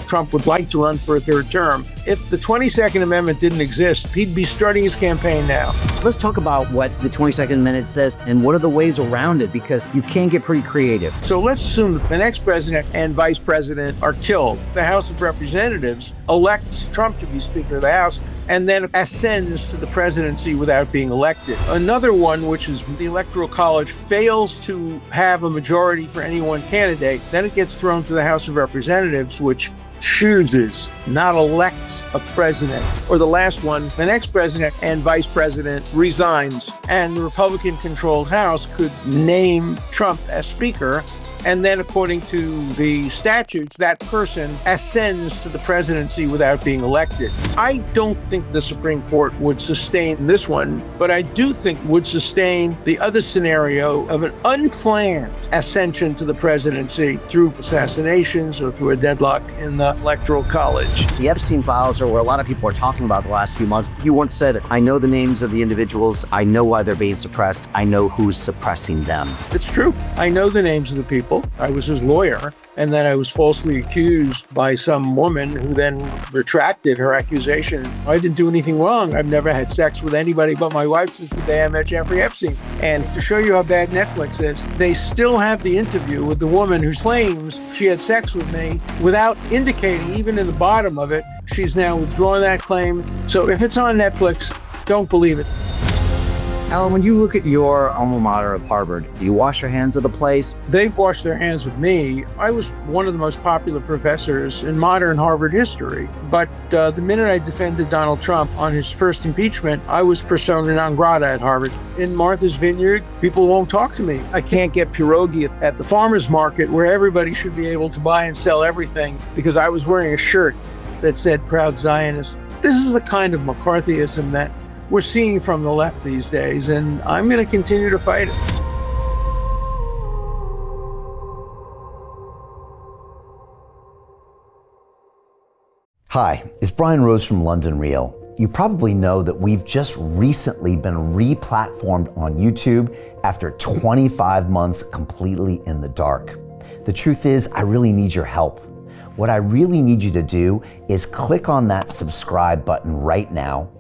Trump would like to run for a third term. If the 22nd Amendment didn't exist, he'd be starting his campaign now. Let's talk about what the 22nd Amendment says and what are the ways around it, because you can get pretty creative. So let's assume that the next president and vice president are killed. The House of Representatives elects Trump to be Speaker of the House and then ascends to the presidency without being elected. Another one, which is the Electoral College, fails to have a majority for any one candidate. Then it gets thrown to the House of Representatives, which chooses, not elects, a president. Or the last one, the next president and vice president resigns, and the Republican-controlled House could name Trump as Speaker. And then, according to the statutes, that person ascends to the presidency without being elected. I don't think the Supreme Court would sustain this one, but I do think would sustain the other scenario of an unplanned ascension to the presidency through assassinations or through a deadlock in the Electoral College. The Epstein files are where a lot of people are talking about the last few months. You once said, I know the names of the individuals. I know why they're being suppressed. I know who's suppressing them. It's true. I know the names of the people. I was his lawyer, and then I was falsely accused by some woman who then retracted her accusation. I didn't do anything wrong. I've never had sex with anybody but my wife since the day I met Jeffrey Epstein. And to show you how bad Netflix is, they still have the interview with the woman who claims she had sex with me without indicating, even in the bottom of it, she's now withdrawn that claim. So if it's on Netflix, don't believe it. Alan, when you look at your alma mater of Harvard, do you wash your hands of the place? They've washed their hands with me. I was one of the most popular professors in modern Harvard history. But the minute I defended Donald Trump on his first impeachment, I was persona non grata at Harvard. In Martha's Vineyard, people won't talk to me. I can't get pierogi at the farmer's market where everybody should be able to buy and sell everything because I was wearing a shirt that said Proud Zionist. This is the kind of McCarthyism that we're seeing from the left these days, and I'm going to continue to fight it. Hi, it's Brian Rose from London Real. You probably know that we've just recently been re-platformed on YouTube after 25 months completely in the dark. The truth is, I really need your help. What I really need you to do is click on that subscribe button right now,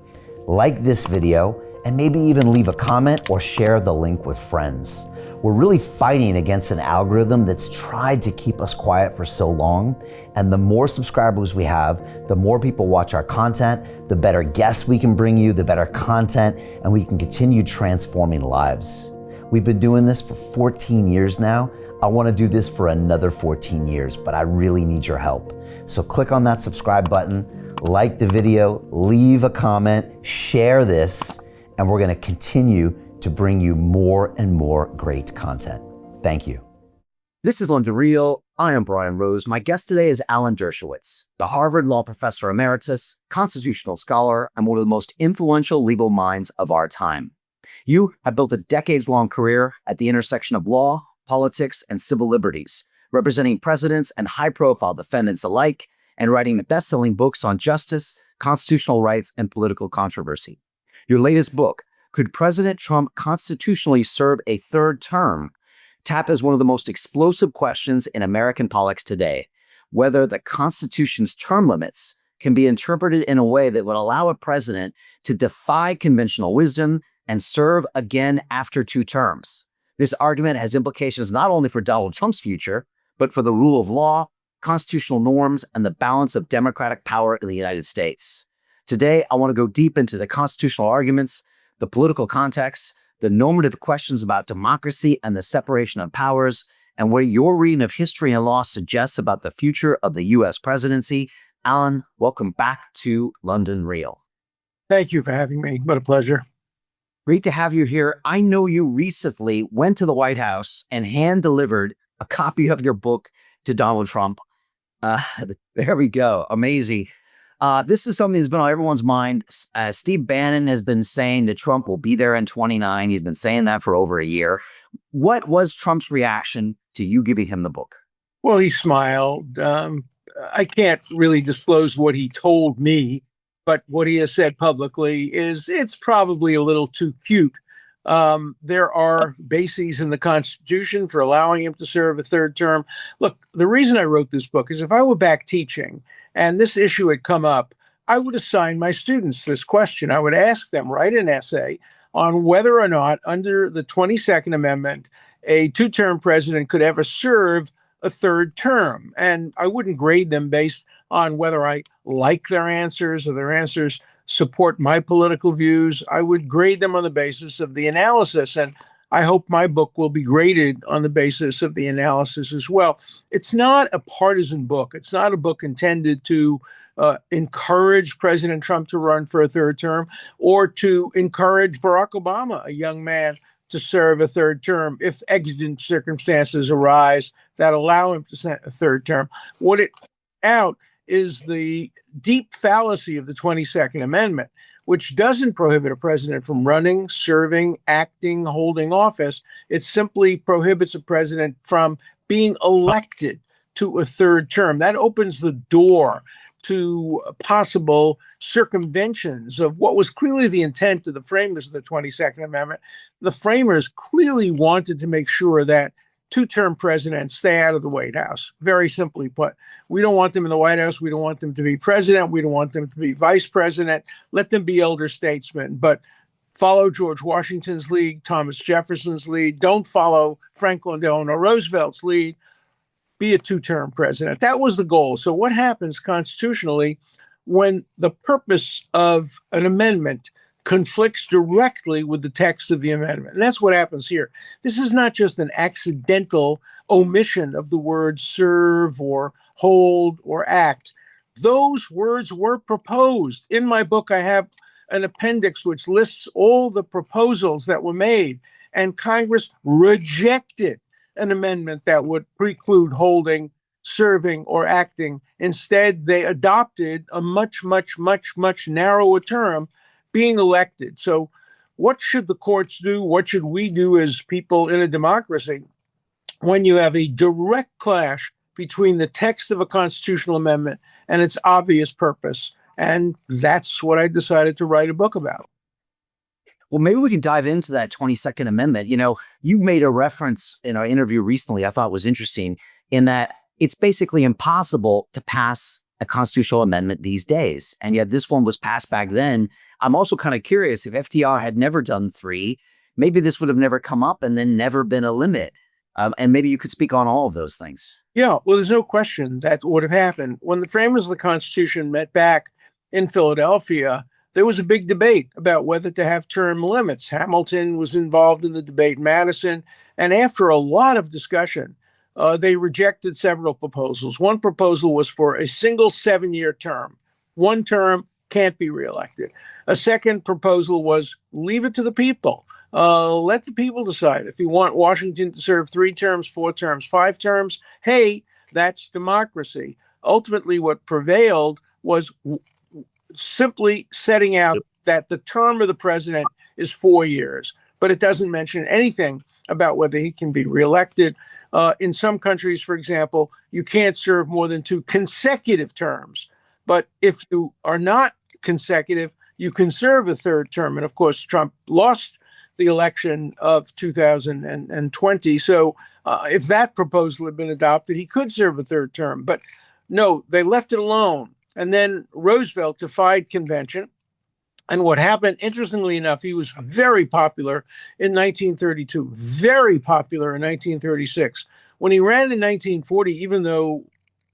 like this video, and maybe even leave a comment or share the link with friends. We're really fighting against an algorithm that's tried to keep us quiet for so long, and the more subscribers we have, the more people watch our content, the better guests we can bring you, the better content, and we can continue transforming lives. We've been doing this for 14 years now. I want to do this for another 14 years, but I really need your help. So click on that subscribe button, like the video, leave a comment, share this, and we're going to continue to bring you more and more great content. Thank you. This is London Real. I am Brian Rose. My guest today is Alan Dershowitz, the Harvard Law Professor Emeritus, constitutional scholar, and one of the most influential legal minds of our time. You have built a decades-long career at the intersection of law, politics, and civil liberties, representing presidents and high-profile defendants alike, and writing best-selling books on justice, constitutional rights, and political controversy. Your latest book, Could President Trump Constitutionally Serve a Third Term?, tackles one of the most explosive questions in American politics today, whether the Constitution's term limits can be interpreted in a way that would allow a president to defy conventional wisdom and serve again after 2 terms. This argument has implications not only for Donald Trump's future, but for the rule of law, constitutional norms, and the balance of democratic power in the United States. Today, I want to go deep into the constitutional arguments, the political context, the normative questions about democracy and the separation of powers, and what your reading of history and law suggests about the future of the U.S. presidency. Alan, welcome back to London Real. Thank you for having me. What a pleasure. Great to have you here. I know you recently went to the White House and hand-delivered a copy of your book to Donald Trump. There we go. Amazing. This is something that's been on everyone's mind. Steve Bannon has been saying that Trump will be there in 29. He's been saying that for over a year. What was Trump's reaction to you giving him the book? Well, he smiled. I can't really disclose what he told me, but what he has said publicly is it's probably a little too cute There are bases in the Constitution for allowing him to serve a third term. Look, the reason I wrote this book is if I were back teaching and this issue had come up, I would assign my students this question. I would ask them, write an essay on whether or not, under the 22nd Amendment, a two-term president could ever serve a third term. And I wouldn't grade them based on whether I like their answers or their answers support my political views. I would grade them on the basis of the analysis. And I hope my book will be graded on the basis of the analysis as well. It's not a partisan book. It's not a book intended to encourage President Trump to run for a third term or to encourage Barack Obama, a young man, to serve a third term if exigent circumstances arise that allow him to serve a third term. What it out is the deep fallacy of the 22nd Amendment, which doesn't prohibit a president from running, serving, acting, holding office. It simply prohibits a president from being elected to a third term. That opens the door to possible circumventions of what was clearly the intent of the framers of the 22nd Amendment. The framers clearly wanted to make sure that two-term presidents stay out of the White House. Very simply put, we don't want them in the White House. We don't want them to be president. We don't want them to be vice president. Let them be elder statesmen, but follow George Washington's lead, Thomas Jefferson's lead. Don't follow Franklin Delano Roosevelt's lead. Be a two-term president. That was the goal. So what happens constitutionally when the purpose of an amendment conflicts directly with the text of the amendment? And that's what happens here. This is not just an accidental omission of the words serve or hold or act. Those words were proposed. In my book, I have an appendix which lists all the proposals that were made, and Congress rejected an amendment that would preclude holding, serving, or acting. Instead, they adopted a much narrower term, being elected. So what should the courts do? What should we do as people in a democracy when you have a direct clash between the text of a constitutional amendment and its obvious purpose? And that's what I decided to write a book about. Well, maybe we can dive into that 22nd Amendment. You know, you made a reference in our interview recently I thought was interesting in that it's basically impossible to pass a constitutional amendment these days. And yet this one was passed back then. I'm also kind of curious if FDR had never done three, maybe this would have never come up and then never been a limit. And maybe you could speak on all of those things. Yeah, well, there's no question that would have happened. When the framers of the Constitution met back in Philadelphia, there was a big debate about whether to have term limits. Hamilton was involved in the debate, Madison, and after a lot of discussion, they rejected several proposals. One proposal was for a single 7-year term. One term can't be reelected. A second proposal was leave it to the people. Let the people decide. If you want Washington to serve 3 terms, 4 terms, 5 terms, hey, that's democracy. Ultimately, what prevailed was simply setting out that the term of the president is 4 years, but it doesn't mention anything about whether he can be reelected. In some countries, for example, you can't serve more than 2 consecutive terms. But if you are not consecutive, you can serve a third term. And of course, Trump lost the election of 2020. So if that proposal had been adopted, he could serve a third term. But no, they left it alone. And then Roosevelt defied convention. And what happened, interestingly enough, he was very popular in 1932, very popular in 1936. When he ran in 1940, even though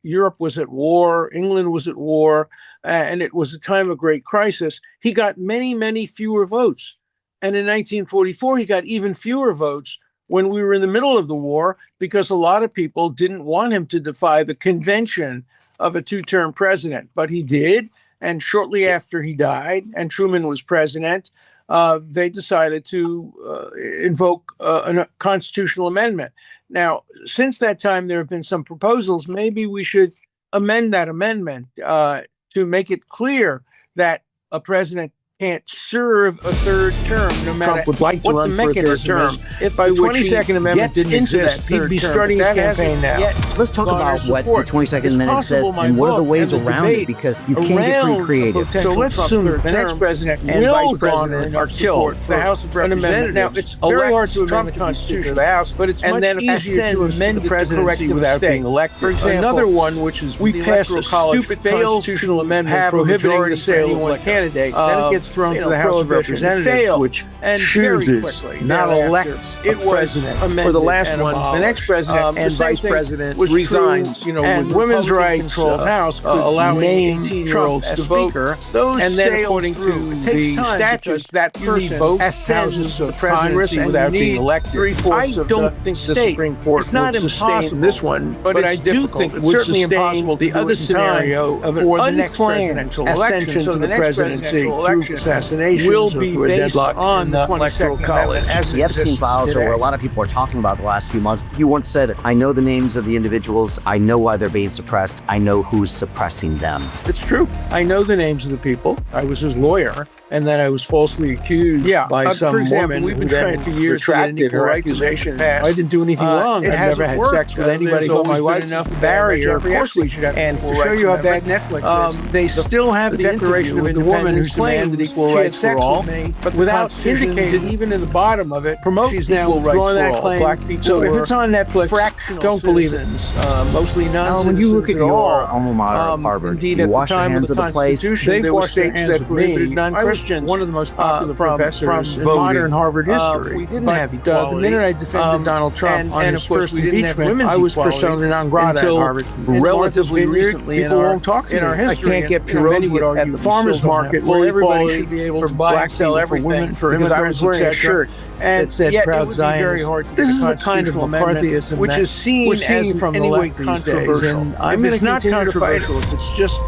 Europe was at war, England was at war, and it was a time of great crisis, he got many fewer votes. And in 1944, he got even fewer votes when we were in the middle of the war, because a lot of people didn't want him to defy the convention of a 2-term president, but he did. And shortly after he died and Truman was president, they decided to invoke a constitutional amendment. Now, since that time, there have been some proposals. Maybe we should amend that amendment to make it clear that a president can't serve a third term, no matter Trump would like to what run the for a third mechanism term. is. If By the which he 22nd Amendment gets didn't into exist, that he'd be third term, starting but his that campaign hasn't now. yet Let's talk garnered about what the support. 22nd It's Amendment says possible my and what are the book ways and the around it, debate because you can't get pretty around a creative. potential So let's Trump assume third the next term president and will vice garner president enough are support killed for the House of Representatives. Now, it's very hard to amend Trump the to be Constitution Speaker of the House, but it's and much then easier to ascends amend the it to correct presidency the without mistake. being elected. For example, Another one, which is we the passed a Electoral College stupid fails constitutional to amendment have prohibiting majority the sale of for anyone liquor. candidate. Then it gets thrown to the House of prohibition. It Representatives, failed, which and very chooses quickly not thereafter, elect it a was president. amended For the last and one, the abolished. next president The and same vice thing president was resigns. true, And when women's Republican rights controlled House allowing name 18-year-olds Trump to as vote. Speaker. Those And then sail according through. to It takes the time statutes, because that you need person both ascends houses to of the Congress presidency and without you being need elected. three-fourths I of don't the think state. Supreme Court It's not would sustain impossible. this one, but I it's do difficult. think it It's would certainly sustain impossible to the do other it in time scenario of for an the next unplanned presidential ascension election. So to the the next presidency presidential through election assassinations will or be through a based deadlock on in the the Electoral 22nd College. Amendment as The it Epstein exists files are today. where a lot of people are talking about the last few months. You once said, I know the names of the individuals, I know why they're being suppressed, I know who's suppressing them. It's true. I know the names of the people. I was his lawyer, and then I was falsely accused by some for example, woman we've been who then trying for years to get an retracted equal her rights accusation. amendment passed. I didn't do anything wrong. It I've hasn't never had worked. sex with anybody There's but my always wife. been enough It's a barrier. Of Jeffrey course we Epstein should have and equal to show rights you how bad amendment. Netflix is, They still have the Declaration interview of with the woman who Independence claimed claims equal she had rights sex for all, with me, but without indicating indicating, even in the bottom of it, promote she's now equal rights withdrawn for that all. claim. Black people So if were it's on Netflix, fractional don't believe it. citizens, mostly Alan, when you look at non-citizens your all. alma mater, Harvard, Indeed, you at the wash your time hands of the of the place. Constitution, They there were washed their states hands that of prohibited me. non-Christians. I was one of the most popular from professors in voting. modern Harvard history. We didn't But, have equality. the minute I defended Donald Trump on and his of course first we didn't have impeachment, women's I was equality persona non grata until at Harvard. relatively In Martha's recently Vineyard, in people our, won't talk to in our me. history. I can't get many pierogi would argue at the we farmer's still don't have market full where everybody equality should be able for to buy black and sell people, everything for because I immigrants, was wearing a etc. shirt that said yet proud it would be very Zionist. hard to This get is a the kind of constitutional amendment, McCarthyism which that is seen we're seeing as from the anyway left these days, controversial. and I'm If going it's to not continue to fight it. controversial, if it's just,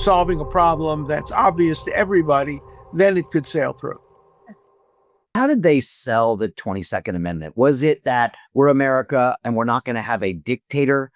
solving a problem that's obvious to everybody, then it could sail through. How did they sell the 22nd Amendment? Was it that we're America and we're not going to have a dictator?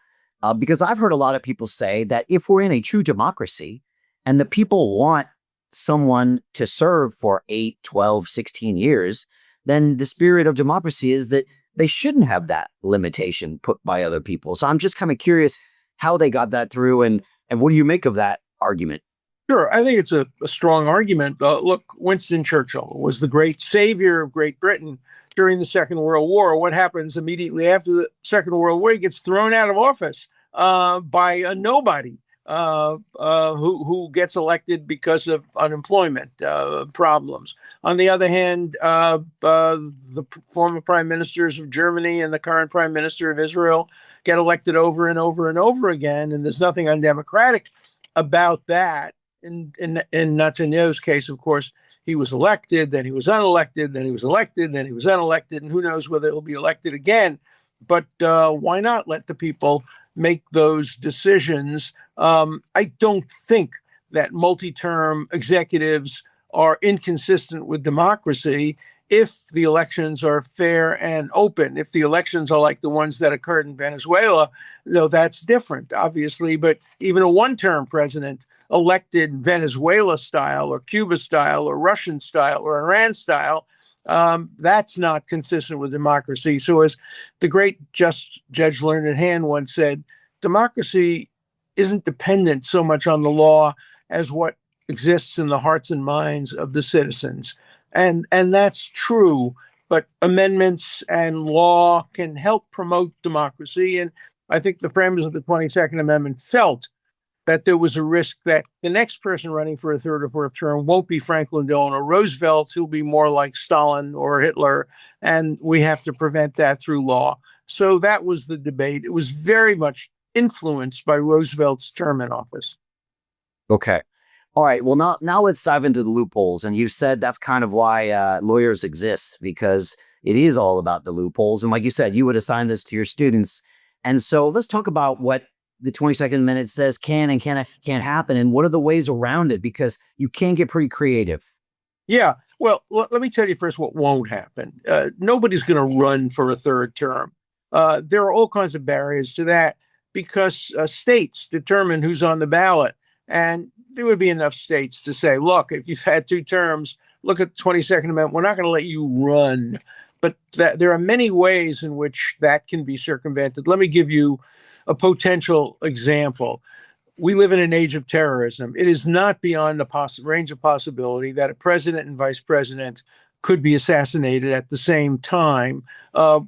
Because I've heard a lot of people say that if we're in a true democracy and the people want someone to serve for 8, 12, 16 years, then the spirit of democracy is that they shouldn't have that limitation put by other people. So I'm just kind of curious how they got that through and what do you make of that argument? Sure, I think it's a strong argument. Look, Winston Churchill was the great savior of Great Britain during the Second World War. What happens immediately after the Second World War? He gets thrown out of office by a nobody who gets elected because of unemployment problems. On the other hand, the former prime ministers of Germany and the current prime minister of Israel get elected over and over and over again, and there's nothing undemocratic about that. In Netanyahu's case, of course, he was elected, then he was unelected, then he was elected, then he was unelected, and who knows whether he'll be elected again. But why not let the people make those decisions? I don't think that multi-term executives are inconsistent with democracy if the elections are fair and open. If the elections are like the ones that occurred in Venezuela, that's different, obviously. But even a one-term president elected Venezuela style or Cuba style or Russian style or Iran style, that's not consistent with democracy. So as the great Judge Learned Hand once said, democracy isn't dependent so much on the law as what exists in the hearts and minds of the citizens. And that's true, but amendments and law can help promote democracy. And I think the framers of the 22nd Amendment felt that there was a risk that the next person running for a third or fourth term won't be Franklin Delano Roosevelt. He'll be more like Stalin or Hitler, and we have to prevent that through law. So that was the debate. It was very much influenced by Roosevelt's term in office. Okay. All right. Well, now let's dive into the loopholes. And you said that's kind of why lawyers exist, because it is all about the loopholes. And like you said, you would assign this to your students. And so let's talk about what the 22nd Amendment says can and can't happen, and what are the ways around it, because you can get pretty creative. Yeah. Well, let me tell you first what won't happen. Nobody's going to run for a third term. There are all kinds of barriers to that because states determine who's on the ballot. And there would be enough states to say, look, if you've had 2 terms, look at the 22nd Amendment. We're not going to let you run. But there are many ways in which that can be circumvented. Let me give you a potential example. We live in an age of terrorism. It is not beyond the range of possibility that a president and vice president could be assassinated at the same time.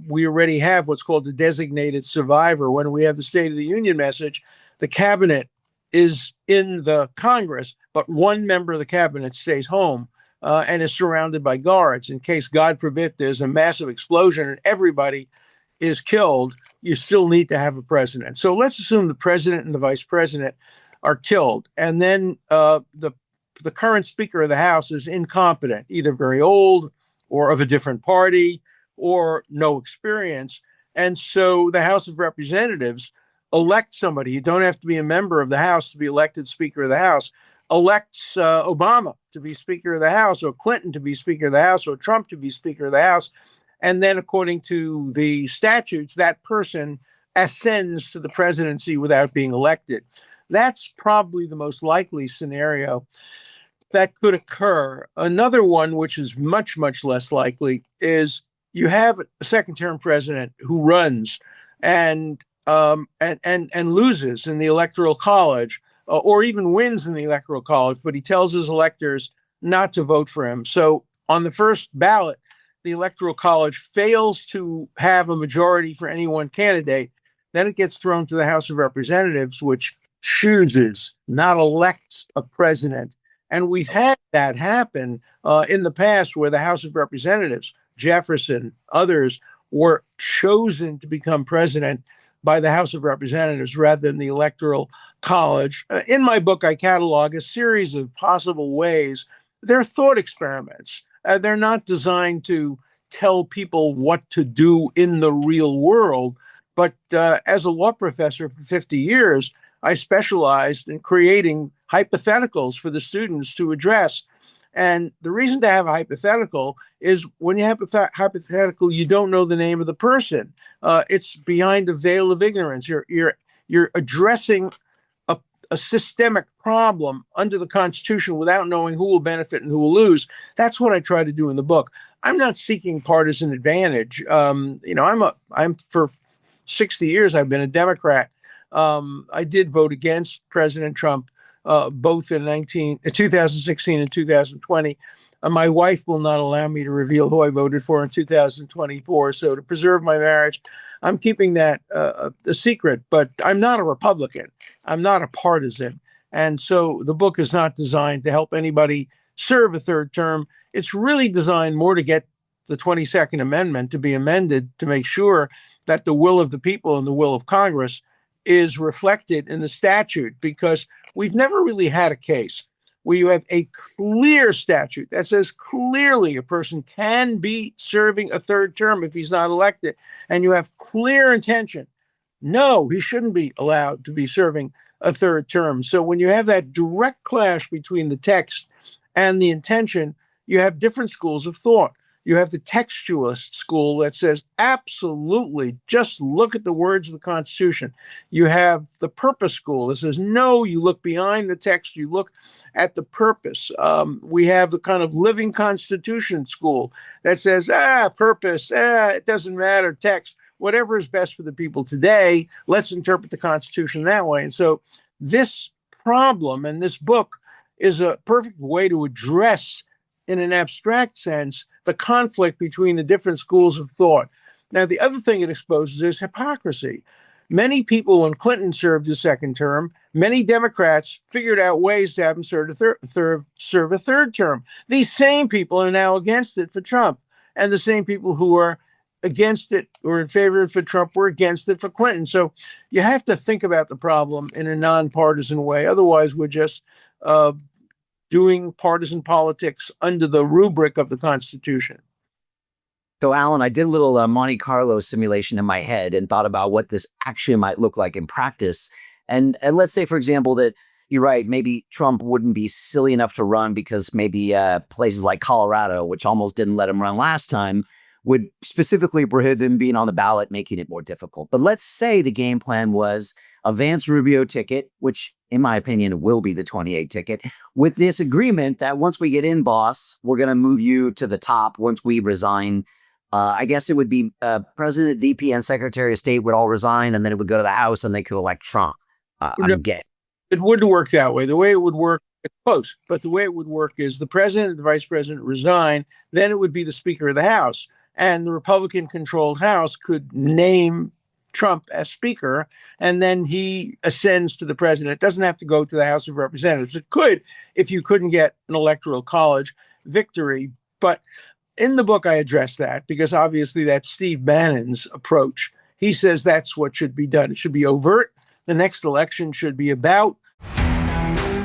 We already have what's called the designated survivor. When we have the State of the Union message, the cabinet is in the Congress, but one member of the cabinet stays home and is surrounded by guards in case, God forbid, there's a massive explosion and everybody is killed. You still need to have a president. So let's assume the president and the vice president are killed, and then the current Speaker of the House is incompetent, either very old or of a different party or no experience. And so the House of Representatives elect somebody. You don't have to be a member of the House to be elected Speaker of the House. Elects Obama to be Speaker of the House, or Clinton to be Speaker of the House, or Trump to be Speaker of the House. And then according to the statutes, that person ascends to the presidency without being elected. That's probably the most likely scenario that could occur. Another one, which is much, much less likely, is you have a second-term president who runs and loses in the Electoral College, or even wins in the Electoral College, but he tells his electors not to vote for him. So on the first ballot, the Electoral College fails to have a majority for any one candidate. Then it gets thrown to the House of Representatives, which chooses, not elects, a president. And we've had that happen in the past, where the House of Representatives, Jefferson, others, were chosen to become president by the House of Representatives rather than the Electoral College. In my book, I catalog a series of possible ways. They're thought experiments. They're not designed to tell people what to do in the real world. But as a law professor for 50 years, I specialized in creating hypotheticals for the students to address. And the reason to have a hypothetical is when you have a hypothetical, you don't know the name of the person. It's behind a veil of ignorance. You're addressing a systemic problem under the Constitution without knowing who will benefit and who will lose. That's what I try to do in the book. I'm not seeking partisan advantage. I'm for 60 years, I've been a Democrat. I did vote against President Trump, both in 2016 and 2020. My wife will not allow me to reveal who I voted for in 2024. So to preserve my marriage, I'm keeping that a secret, but I'm not a Republican. I'm not a partisan. And so the book is not designed to help anybody serve a third term. It's really designed more to get the 22nd Amendment to be amended to make sure that the will of the people and the will of Congress is reflected in the statute, because we've never really had a case where you have a clear statute that says clearly a person can be serving a third term if he's not elected, and you have clear intention. No, he shouldn't be allowed to be serving a third term. So when you have that direct clash between the text and the intention, you have different schools of thought. You have the textualist school that says, absolutely, just look at the words of the Constitution. You have the purpose school that says, no, you look behind the text, you look at the purpose. We have the kind of living Constitution school that says, purpose, it doesn't matter, text, whatever is best for the people today, let's interpret the Constitution that way. And so this problem and this book is a perfect way to address, in an abstract sense, the conflict between the different schools of thought. Now, the other thing it exposes is hypocrisy. Many people, when Clinton served his second term, many Democrats figured out ways to have him serve a third term. These same people are now against it for Trump. And the same people who are against it or in favor of it for Trump were against it for Clinton. So you have to think about the problem in a nonpartisan way. Otherwise, we're just doing partisan politics under the rubric of the Constitution. So, Alan, I did a little Monte Carlo simulation in my head and thought about what this actually might look like in practice. And let's say, for example, that you're right, maybe Trump wouldn't be silly enough to run because maybe places like Colorado, which almost didn't let him run last time, would specifically prohibit him being on the ballot, making it more difficult. But let's say the game plan was a Vance Rubio ticket, which in my opinion, will be the 28 ticket, with this agreement that once we get in, boss, we're going to move you to the top once we resign. I guess it would be President, VP, and Secretary of State would all resign, and then it would go to the House, and they could elect Trump. I'm gay. It wouldn't work that way. The way it would work, it's close, but the way it would work is the president and the vice president resign, then it would be the Speaker of the House, and the Republican-controlled House could name Trump as Speaker, and then he ascends to the president. It doesn't have to go to the House of Representatives. It could if you couldn't get an electoral college victory. But in the book, I address that because obviously that's Steve Bannon's approach. He says that's what should be done. It should be overt. The next election should be about.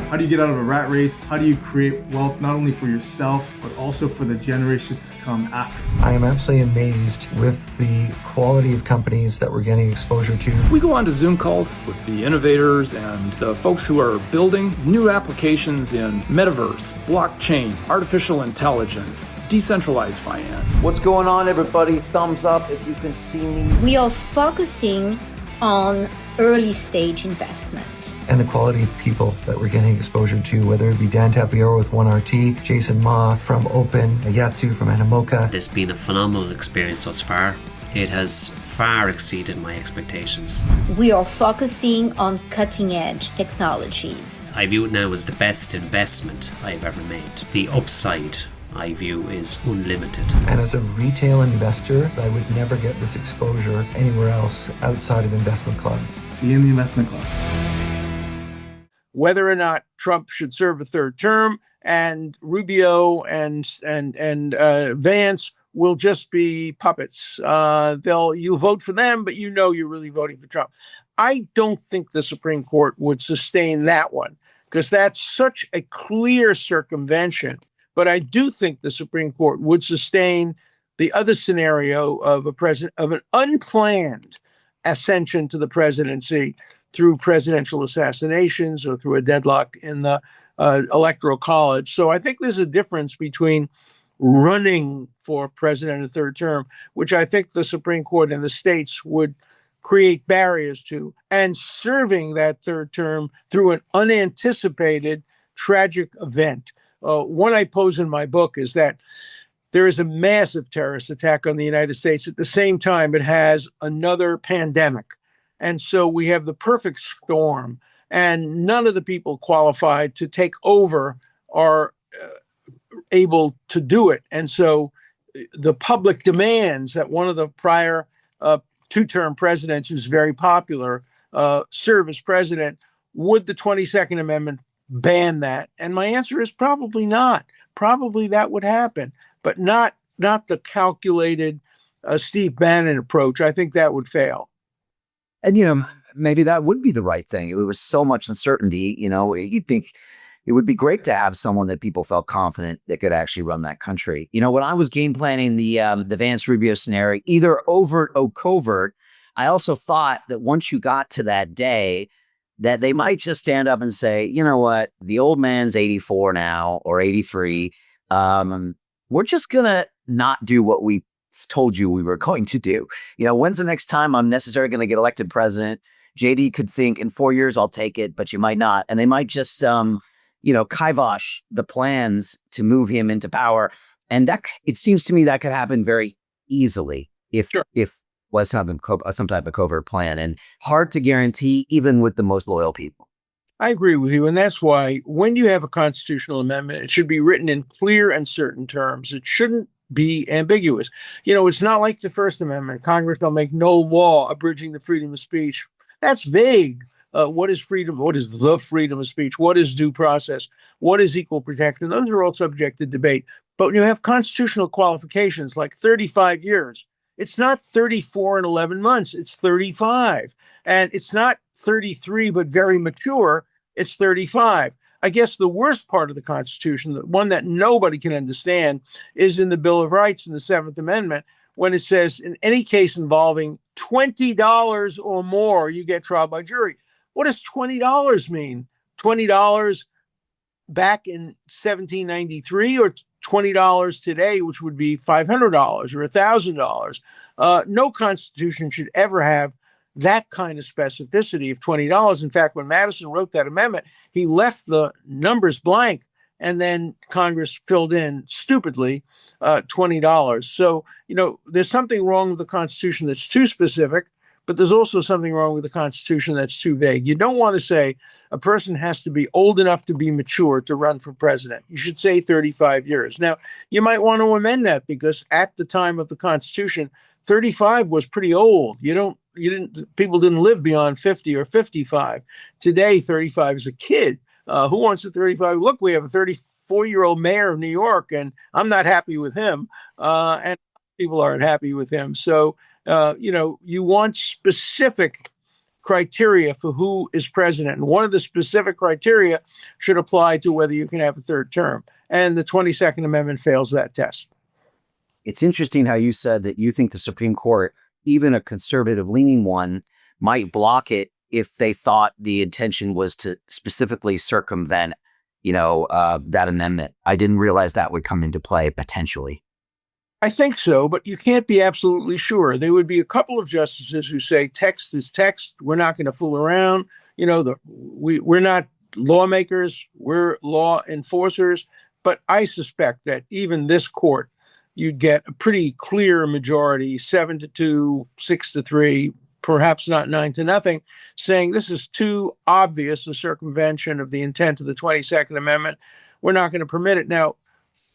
How do you get out of a rat race? How do you create wealth not only for yourself, but also for the generations to come after? I am absolutely amazed with the quality of companies that we're getting exposure to. We go on to Zoom calls with the innovators and the folks who are building new applications in metaverse, blockchain, artificial intelligence, decentralized finance. What's going on, everybody? Thumbs up if you can see me. We are focusing on early stage investment. And the quality of people that we're getting exposure to, whether it be Dan Tapiero with 1RT, Jason Ma from Open, Yatsu from Animoca. It's been a phenomenal experience thus far. It has far exceeded my expectations. We are focusing on cutting edge technologies. I view it now as the best investment I've ever made. The upside I view is unlimited. And as a retail investor, I would never get this exposure anywhere else outside of Investment Club. See you in the Investment Club. Whether or not Trump should serve a third term, and Rubio and Vance will just be puppets. You'll vote for them, but you know you're really voting for Trump. I don't think the Supreme Court would sustain that one because that's such a clear circumvention. But I do think the Supreme Court would sustain the other scenario of an unplanned ascension to the presidency through presidential assassinations or through a deadlock in the electoral college. So I think there's a difference between running for president a third term, which I think the Supreme Court and the states would create barriers to, and serving that third term through an unanticipated tragic event. One I pose in my book is that there is a massive terrorist attack on the United States. At the same time, it has another pandemic. And so we have the perfect storm, and none of the people qualified to take over are able to do it. And so the public demands that one of the prior two-term presidents, who's very popular, serve as president. Would the 22nd Amendment ban that? And my answer is probably not. Probably that would happen, but not the calculated Steve Bannon approach. I think that would fail. And, maybe that would be the right thing. It was so much uncertainty, you'd think it would be great to have someone that people felt confident that could actually run that country. When I was game planning the Vance Rubio scenario, either overt or covert, I also thought that once you got to that day, that they might just stand up and say, you know what, the old man's 84 now or 83. We're just going to not do what we told you we were going to do. When's the next time I'm necessarily going to get elected president? JD could think in 4 years, I'll take it, but you might not. And they might just, kibosh the plans to move him into power. And that, it seems to me that could happen very easily if was some type of covert plan, and hard to guarantee even with the most loyal people. I agree with you. And that's why when you have a constitutional amendment, it should be written in clear and certain terms. It shouldn't be ambiguous. It's not like the First Amendment. Congress shall make no law abridging the freedom of speech. That's vague. What is freedom? What is the freedom of speech? What is due process? What is equal protection? Those are all subject to debate. But when you have constitutional qualifications like 35 years, it's not 34 and 11 months. It's 35. And it's not 33, but very mature. It's 35. I guess the worst part of the Constitution, the one that nobody can understand, is in the Bill of Rights in the Seventh Amendment, when it says, in any case involving $20 or more, you get trial by jury. What does $20 mean? $20 back in 1793 or $20 today, which would be $500 or $1,000? No constitution should ever have that kind of specificity of $20. In fact, when Madison wrote that amendment, he left the numbers blank, and then Congress filled in stupidly $20. So, there's something wrong with the Constitution that's too specific, but there's also something wrong with the Constitution that's too vague. You don't want to say a person has to be old enough to be mature to run for president. You should say 35 years. Now, you might want to amend that because at the time of the Constitution, 35 was pretty old. People didn't live beyond 50 or 55. Today, 35 is a kid. Who wants a 35? Look, we have a 34-year-old mayor of New York, and I'm not happy with him. And people aren't happy with him. So, you want specific criteria for who is president. And one of the specific criteria should apply to whether you can have a third term. And the 22nd Amendment fails that test. It's interesting how you said that you think the Supreme Court, even a conservative leaning one, might block it if they thought the intention was to specifically circumvent, that amendment. I didn't realize that would come into play potentially. I think so, but you can't be absolutely sure. There would be a couple of justices who say text is text. We're not going to fool around. We're not lawmakers. We're law enforcers. But I suspect that even this court, you'd get a pretty clear majority, 7-2, 6-3, perhaps not 9-0, saying this is too obvious a circumvention of the intent of the 22nd Amendment. We're not going to permit it. Now,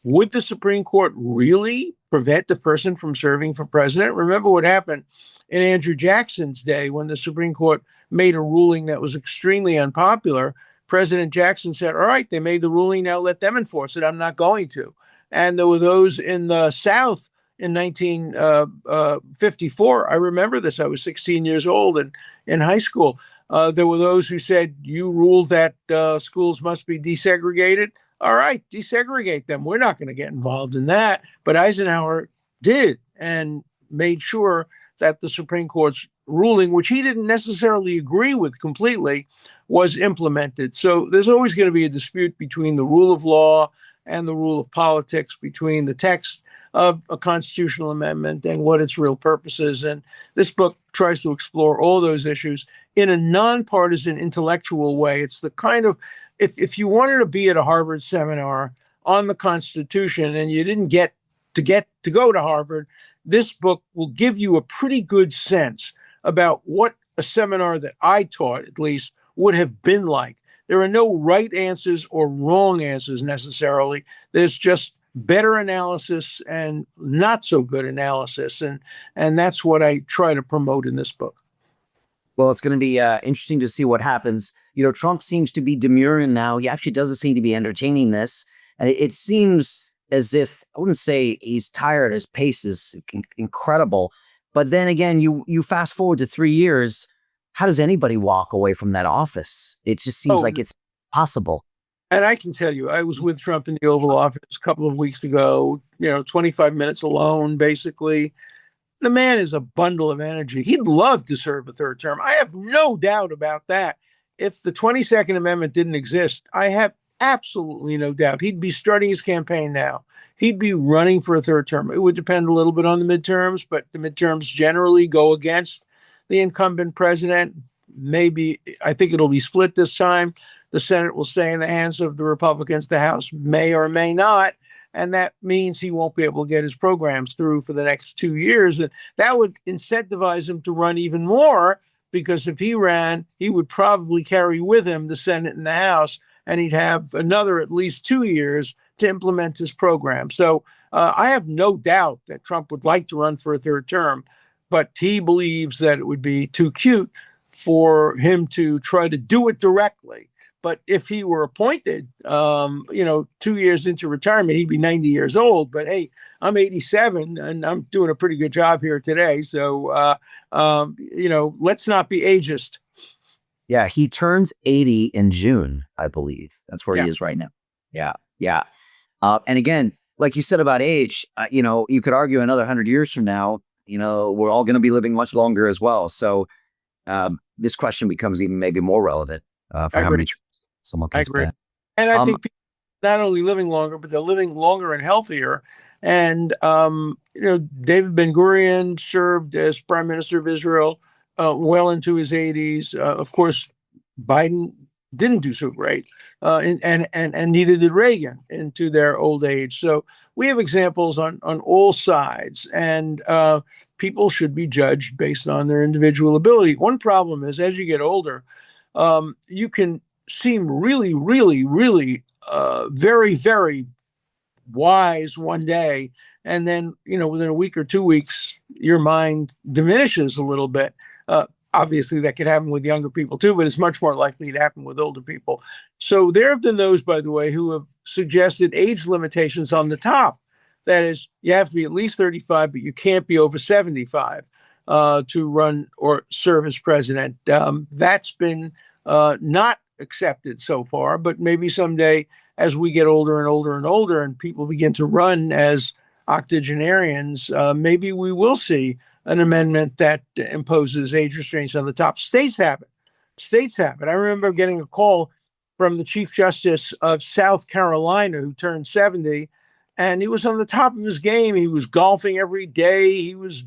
would the Supreme Court really prevent the person from serving for president? Remember what happened in Andrew Jackson's day when the Supreme Court made a ruling that was extremely unpopular. President Jackson said, all right, they made the ruling, now let them enforce it. I'm not going to. And there were those in the South in 1954. I remember this. I was 16 years old and in high school. There were those who said, you ruled that schools must be desegregated. All right, desegregate them. We're not going to get involved in that. But Eisenhower did and made sure that the Supreme Court's ruling, which he didn't necessarily agree with completely, was implemented. So there's always going to be a dispute between the rule of law and the rule of politics, between the text of a constitutional amendment and what its real purpose is. And this book tries to explore all those issues in a nonpartisan, intellectual way. It's the kind of, if you wanted to be at a Harvard seminar on the Constitution and you didn't get to go to Harvard, this book will give you a pretty good sense about what a seminar that I taught, at least, would have been like. There are no right answers or wrong answers necessarily. There's just better analysis and not so good analysis. And that's what I try to promote in this book. Well, it's going to be interesting to see what happens. Trump seems to be demurring now. He actually doesn't seem to be entertaining this. And it seems as if, I wouldn't say he's tired. His pace is incredible. But then again, you fast forward to 3 years. How does anybody walk away from that office? It just seems like it's possible. And I can tell you, I was with Trump in the Oval Office a couple of weeks ago, 25 minutes alone, basically. The man is a bundle of energy. He'd love to serve a third term. I have no doubt about that. If the 22nd Amendment didn't exist, I have absolutely no doubt he'd be starting his campaign now. He'd be running for a third term. It would depend a little bit on the midterms, but the midterms generally go against the incumbent president. Maybe, I think it'll be split this time. The Senate will stay in the hands of the Republicans. The House may or may not. And that means he won't be able to get his programs through for the next 2 years. And that would incentivize him to run even more, because if he ran, he would probably carry with him the Senate and the House, and he'd have another at least 2 years to implement his program. So I have no doubt that Trump would like to run for a third term, but he believes that it would be too cute for him to try to do it directly. But if he were appointed, 2 years into retirement, he'd be 90 years old. But hey, I'm 87 and I'm doing a pretty good job here today. So, let's not be ageist. Yeah, he turns 80 in June, I believe. That's where he is right now. Yeah. And again, like you said about age, you could argue another 100 years from now, we're all going to be living much longer as well. So this question becomes even maybe more relevant for how many someone can spend. And I think people not only living longer, but they're living longer and healthier. And, David Ben-Gurion served as Prime Minister of Israel. well into his 80s. Of course, Biden didn't do so great, and neither did Reagan into their old age. So we have examples on all sides, and people should be judged based on their individual ability. One problem is, as you get older, you can seem really, really, really very, very wise one day, and then within a week or 2 weeks, your mind diminishes a little bit. Obviously, that could happen with younger people too, but it's much more likely to happen with older people. So there have been those, by the way, who have suggested age limitations on the top. That is, you have to be at least 35, but you can't be over 75 to run or serve as president. That's been not accepted so far, but maybe someday, as we get older and older and older and people begin to run as octogenarians, maybe we will see an amendment that imposes age restraints on the top. States have it. States have it. I remember getting a call from the Chief Justice of South Carolina, who turned 70, and he was on the top of his game. He was golfing every day. He was,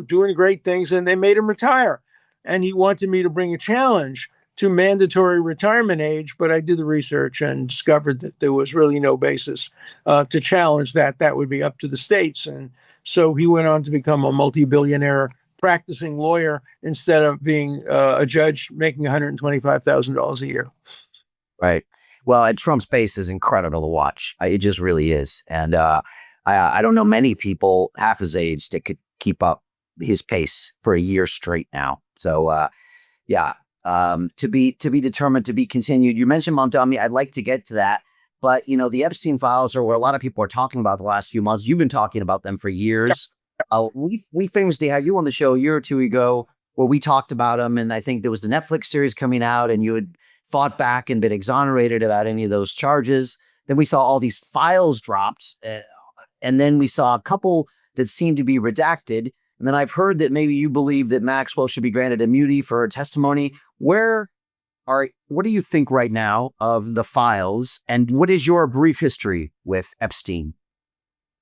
doing great things, and they made him retire. And he wanted me to bring a challenge to mandatory retirement age, but I did the research and discovered that there was really no basis to challenge that. That would be up to the states. And so he went on to become a multi-billionaire practicing lawyer instead of being a judge making $125,000 a year. Right. Well, and Trump's base is incredible to watch. It just really is. And I don't know many people half his age that could keep up his pace for a year straight now. So, to be determined, to be continued. You mentioned Mamdani. I'd like to get to that. But, the Epstein files are what a lot of people are talking about the last few months. You've been talking about them for years. We famously had you on the show a year or two ago where we talked about them. And I think there was the Netflix series coming out and you had fought back and been exonerated about any of those charges. Then we saw all these files dropped. And then we saw a couple that seemed to be redacted. And then I've heard that maybe you believe that Maxwell should be granted immunity for her testimony. What do you think right now of the files, and what is your brief history with Epstein?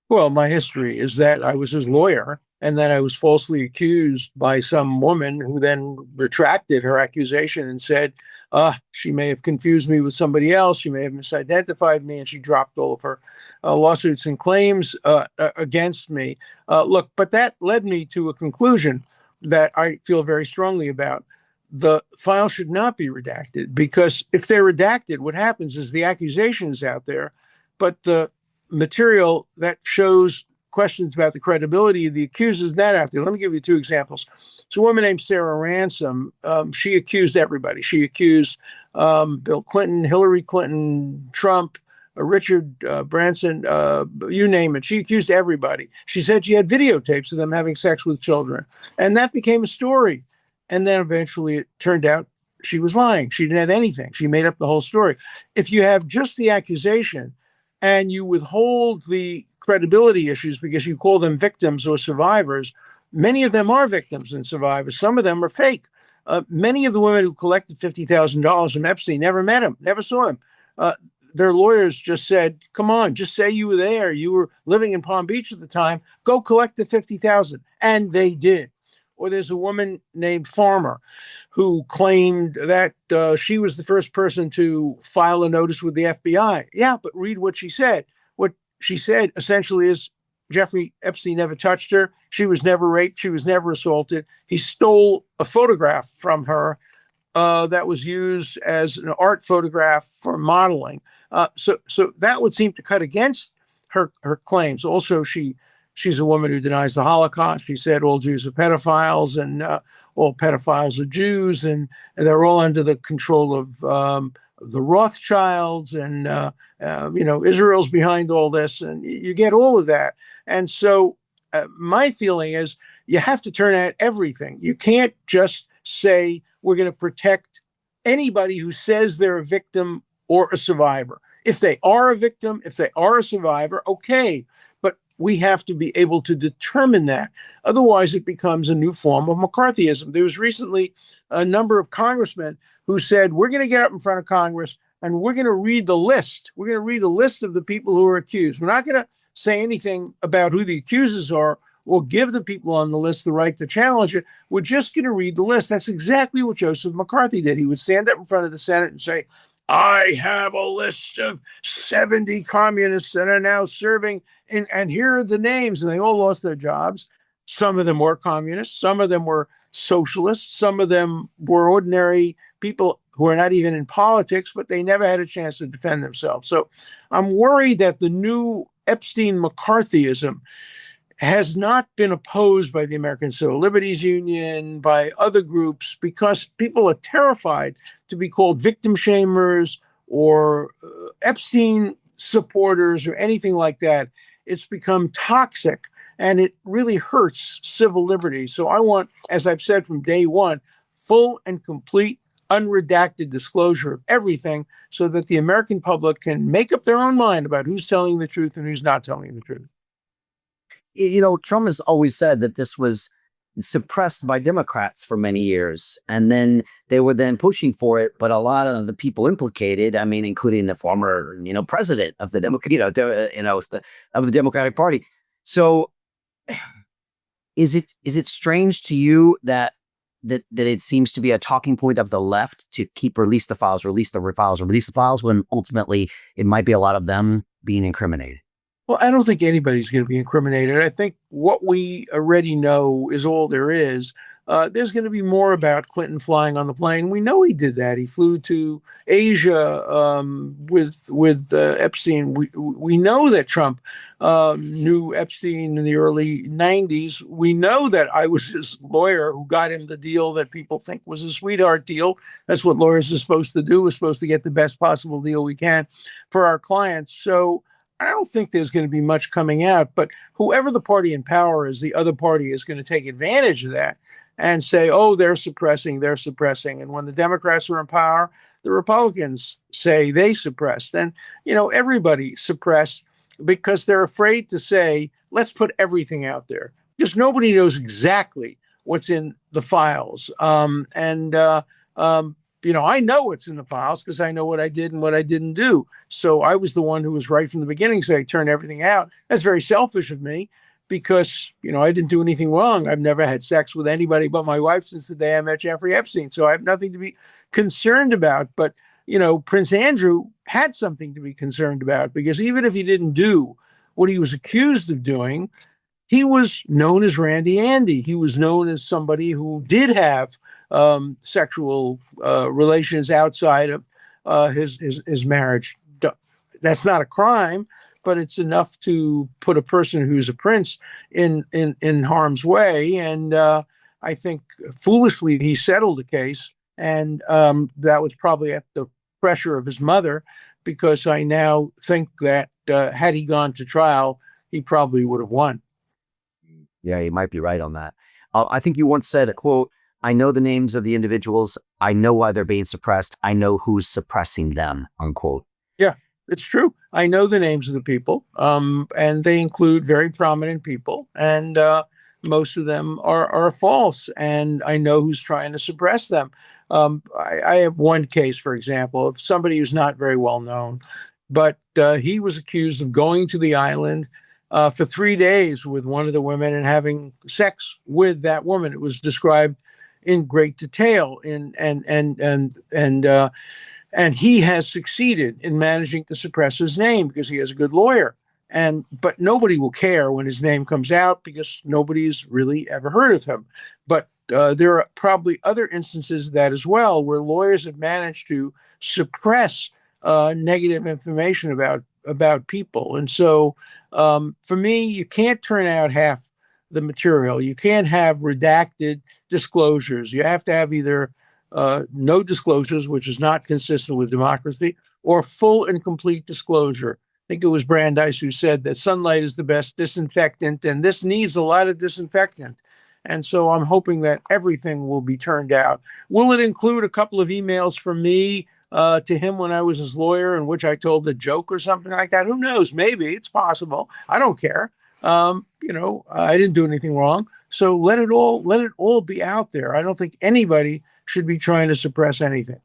Well, my history is that I was his lawyer, and then I was falsely accused by some woman who then retracted her accusation and said, she may have confused me with somebody else. She may have misidentified me, and she dropped all of her lawsuits and claims against me. But that led me to a conclusion that I feel very strongly about. The file should not be redacted, because if they're redacted, what happens is the accusation is out there, but the material that shows questions about the credibility of the accused is not out there. Let me give you two examples. It's a woman named Sarah Ransom. She accused everybody. She accused Bill Clinton, Hillary Clinton, Trump, Richard Branson, you name it. She accused everybody. She said she had videotapes of them having sex with children, and that became a story. And then eventually it turned out she was lying. She didn't have anything. She made up the whole story. If you have just the accusation and you withhold the credibility issues because you call them victims or survivors, many of them are victims and survivors. Some of them are fake. Many of the women who collected $50,000 from Epstein never met him, never saw him. Their lawyers just said, come on, just say you were there. You were living in Palm Beach at the time. Go collect the $50,000. And they did. Or there's a woman named Farmer who claimed that she was the first person to file a notice with the FBI. Yeah, but read what she said. What she said essentially is Jeffrey Epstein never touched her. She was never raped. She was never assaulted. He stole a photograph from her that was used as an art photograph for modeling. So that would seem to cut against her claims. Also, she's a woman who denies the Holocaust. She said all Jews are pedophiles, and all pedophiles are Jews, and they're all under the control of the Rothschilds, and Israel's behind all this, and you get all of that. And so my feeling is you have to turn out everything. You can't just say we're going to protect anybody who says they're a victim or a survivor. If they are a victim, if they are a survivor, okay. We have to be able to determine that. Otherwise, it becomes a new form of McCarthyism. There was recently a number of congressmen who said, we're going to get up in front of Congress and we're going to read the list. We're going to read the list of the people who are accused. We're not going to say anything about who the accusers are or give the people on the list the right to challenge it. We're just going to read the list. That's exactly what Joseph McCarthy did. He would stand up in front of the Senate and say, I have a list of 70 communists that are now serving, and here are the names. And they all lost their jobs. Some of them were communists. Some of them were socialists. Some of them were ordinary people who are not even in politics, but they never had a chance to defend themselves. So I'm worried that the new Epstein McCarthyism has not been opposed by the American Civil Liberties Union, by other groups, because people are terrified to be called victim shamers or Epstein supporters or anything like that. It's become toxic, and it really hurts civil liberties. So I want, as I've said from day one, full and complete unredacted disclosure of everything so that the American public can make up their own mind about who's telling the truth and who's not telling the truth. You know, Trump has always said that this was suppressed by Democrats for many years, and then they were then pushing for it. But a lot of the people implicated, I mean, including the former, president of the of the Democratic Party. So, is it strange to you that it seems to be a talking point of the left to keep release the files, when ultimately it might be a lot of them being incriminated? Well, I don't think anybody's going to be incriminated. I think what we already know is all there is. There's going to be more about Clinton flying on the plane. We know he did that. He flew to Asia with Epstein. We know that Trump knew Epstein in the early 90s. We know that I was his lawyer who got him the deal that people think was a sweetheart deal. That's what lawyers are supposed to do. We're supposed to get the best possible deal we can for our clients. So I don't think there's going to be much coming out, but whoever the party in power is, the other party is going to take advantage of that and say, oh, they're suppressing. And when the Democrats are in power, the Republicans say they suppressed. And, everybody suppressed because they're afraid to say, let's put everything out there, because nobody knows exactly what's in the files. I know what's in the files because I know what I did and what I didn't do. So I was the one who was right from the beginning saying, turn everything out. That's very selfish of me because, I didn't do anything wrong. I've never had sex with anybody but my wife since the day I met Jeffrey Epstein. So I have nothing to be concerned about. But, Prince Andrew had something to be concerned about, because even if he didn't do what he was accused of doing, he was known as Randy Andy. He was known as somebody who did have sexual relations outside of his marriage. That's not a crime, but it's enough to put a person who's a prince in harm's way. And I think foolishly he settled the case, and that was probably at the pressure of his mother, because I now think that had he gone to trial, he probably would have won. Yeah, you might be right on that. I think you once said, a quote, I know the names of the individuals. I know why they're being suppressed. I know who's suppressing them, unquote. Yeah, it's true. I know the names of the people, and they include very prominent people, and most of them are false, and I know who's trying to suppress them. I have one case, for example, of somebody who's not very well known, but he was accused of going to the island for 3 days with one of the women and having sex with that woman. It was described in great detail, and he has succeeded in managing to suppress his name because he has a good lawyer. But nobody will care when his name comes out because nobody's really ever heard of him. But there are probably other instances of that as well, where lawyers have managed to suppress negative information about people. And so for me, you can't turn out half the material. You can't have redacted disclosures. You have to have either no disclosures, which is not consistent with democracy, or full and complete disclosure. I think it was Brandeis who said that sunlight is the best disinfectant, and this needs a lot of disinfectant. And so I'm hoping that everything will be turned out. Will it include a couple of emails from me to him when I was his lawyer, in which I told a joke or something like that? Who knows? Maybe. It's possible. I don't care. I didn't do anything wrong. So let it all be out there. I don't think anybody should be trying to suppress anything.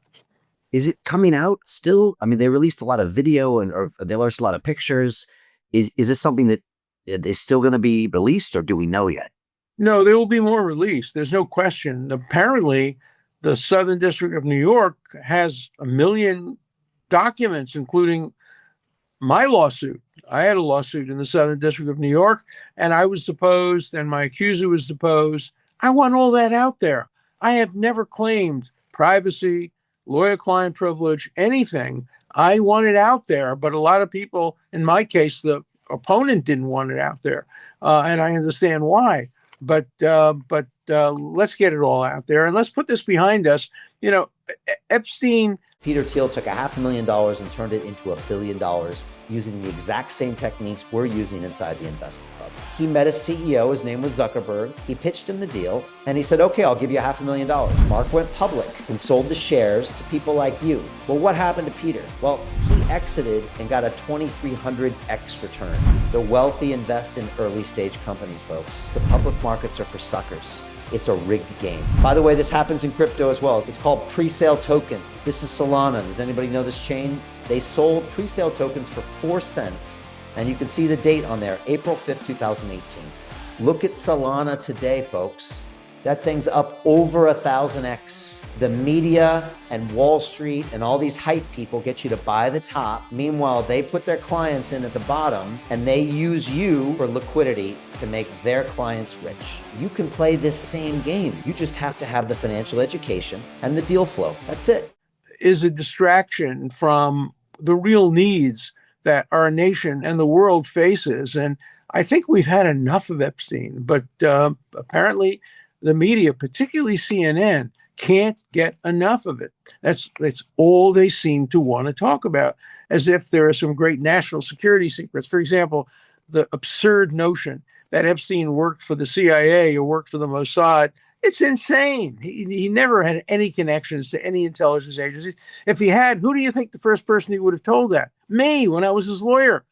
Is it coming out still? I mean, they released a lot of video or they released a lot of pictures. Is this something that Are they still going to be released, or do we know yet? No, there will be more released. There's no question. Apparently, the Southern District of New York has 1 million documents, including my lawsuit. I had a lawsuit in the Southern District of New York, and I was deposed, and my accuser was deposed. I want all that out there. I have never claimed privacy, lawyer-client privilege, anything. I want it out there, but a lot of people, in my case, the opponent didn't want it out there, and I understand why. But let's get it all out there, and let's put this behind us. You know, Epstein. Peter Thiel took $500,000 and turned it into $1 billion using the exact same techniques we're using inside the investment club. He met a CEO, his name was Zuckerberg. He pitched him the deal and he said, okay, I'll give you $500,000. Mark went public and sold the shares to people like you. Well, what happened to Peter? Well, he exited and got a 2,300x return. The wealthy invest in early stage companies, folks. The public markets are for suckers. It's a rigged game. By the way, this happens in crypto as well. It's called pre-sale tokens. This is Solana. Does anybody know this chain? They sold pre-sale tokens for 4 cents. And you can see the date on there, April 5th, 2018. Look at Solana today, folks. That thing's up over 1,000x. The media and Wall Street and all these hype people get you to buy the top. Meanwhile, they put their clients in at the bottom and they use you for liquidity to make their clients rich. You can play this same game. You just have to have the financial education and the deal flow. That's it. Is a distraction from the real needs that our nation and the world faces. And I think we've had enough of Epstein, but apparently the media, particularly CNN, can't get enough of it. That's all they seem to want to talk about, as if there are some great national security secrets. For example, the absurd notion that Epstein worked for the CIA or worked for the Mossad. It's insane. He never had any connections to any intelligence agencies. If he had, who do you think the first person he would have told that? Me, when I was his lawyer.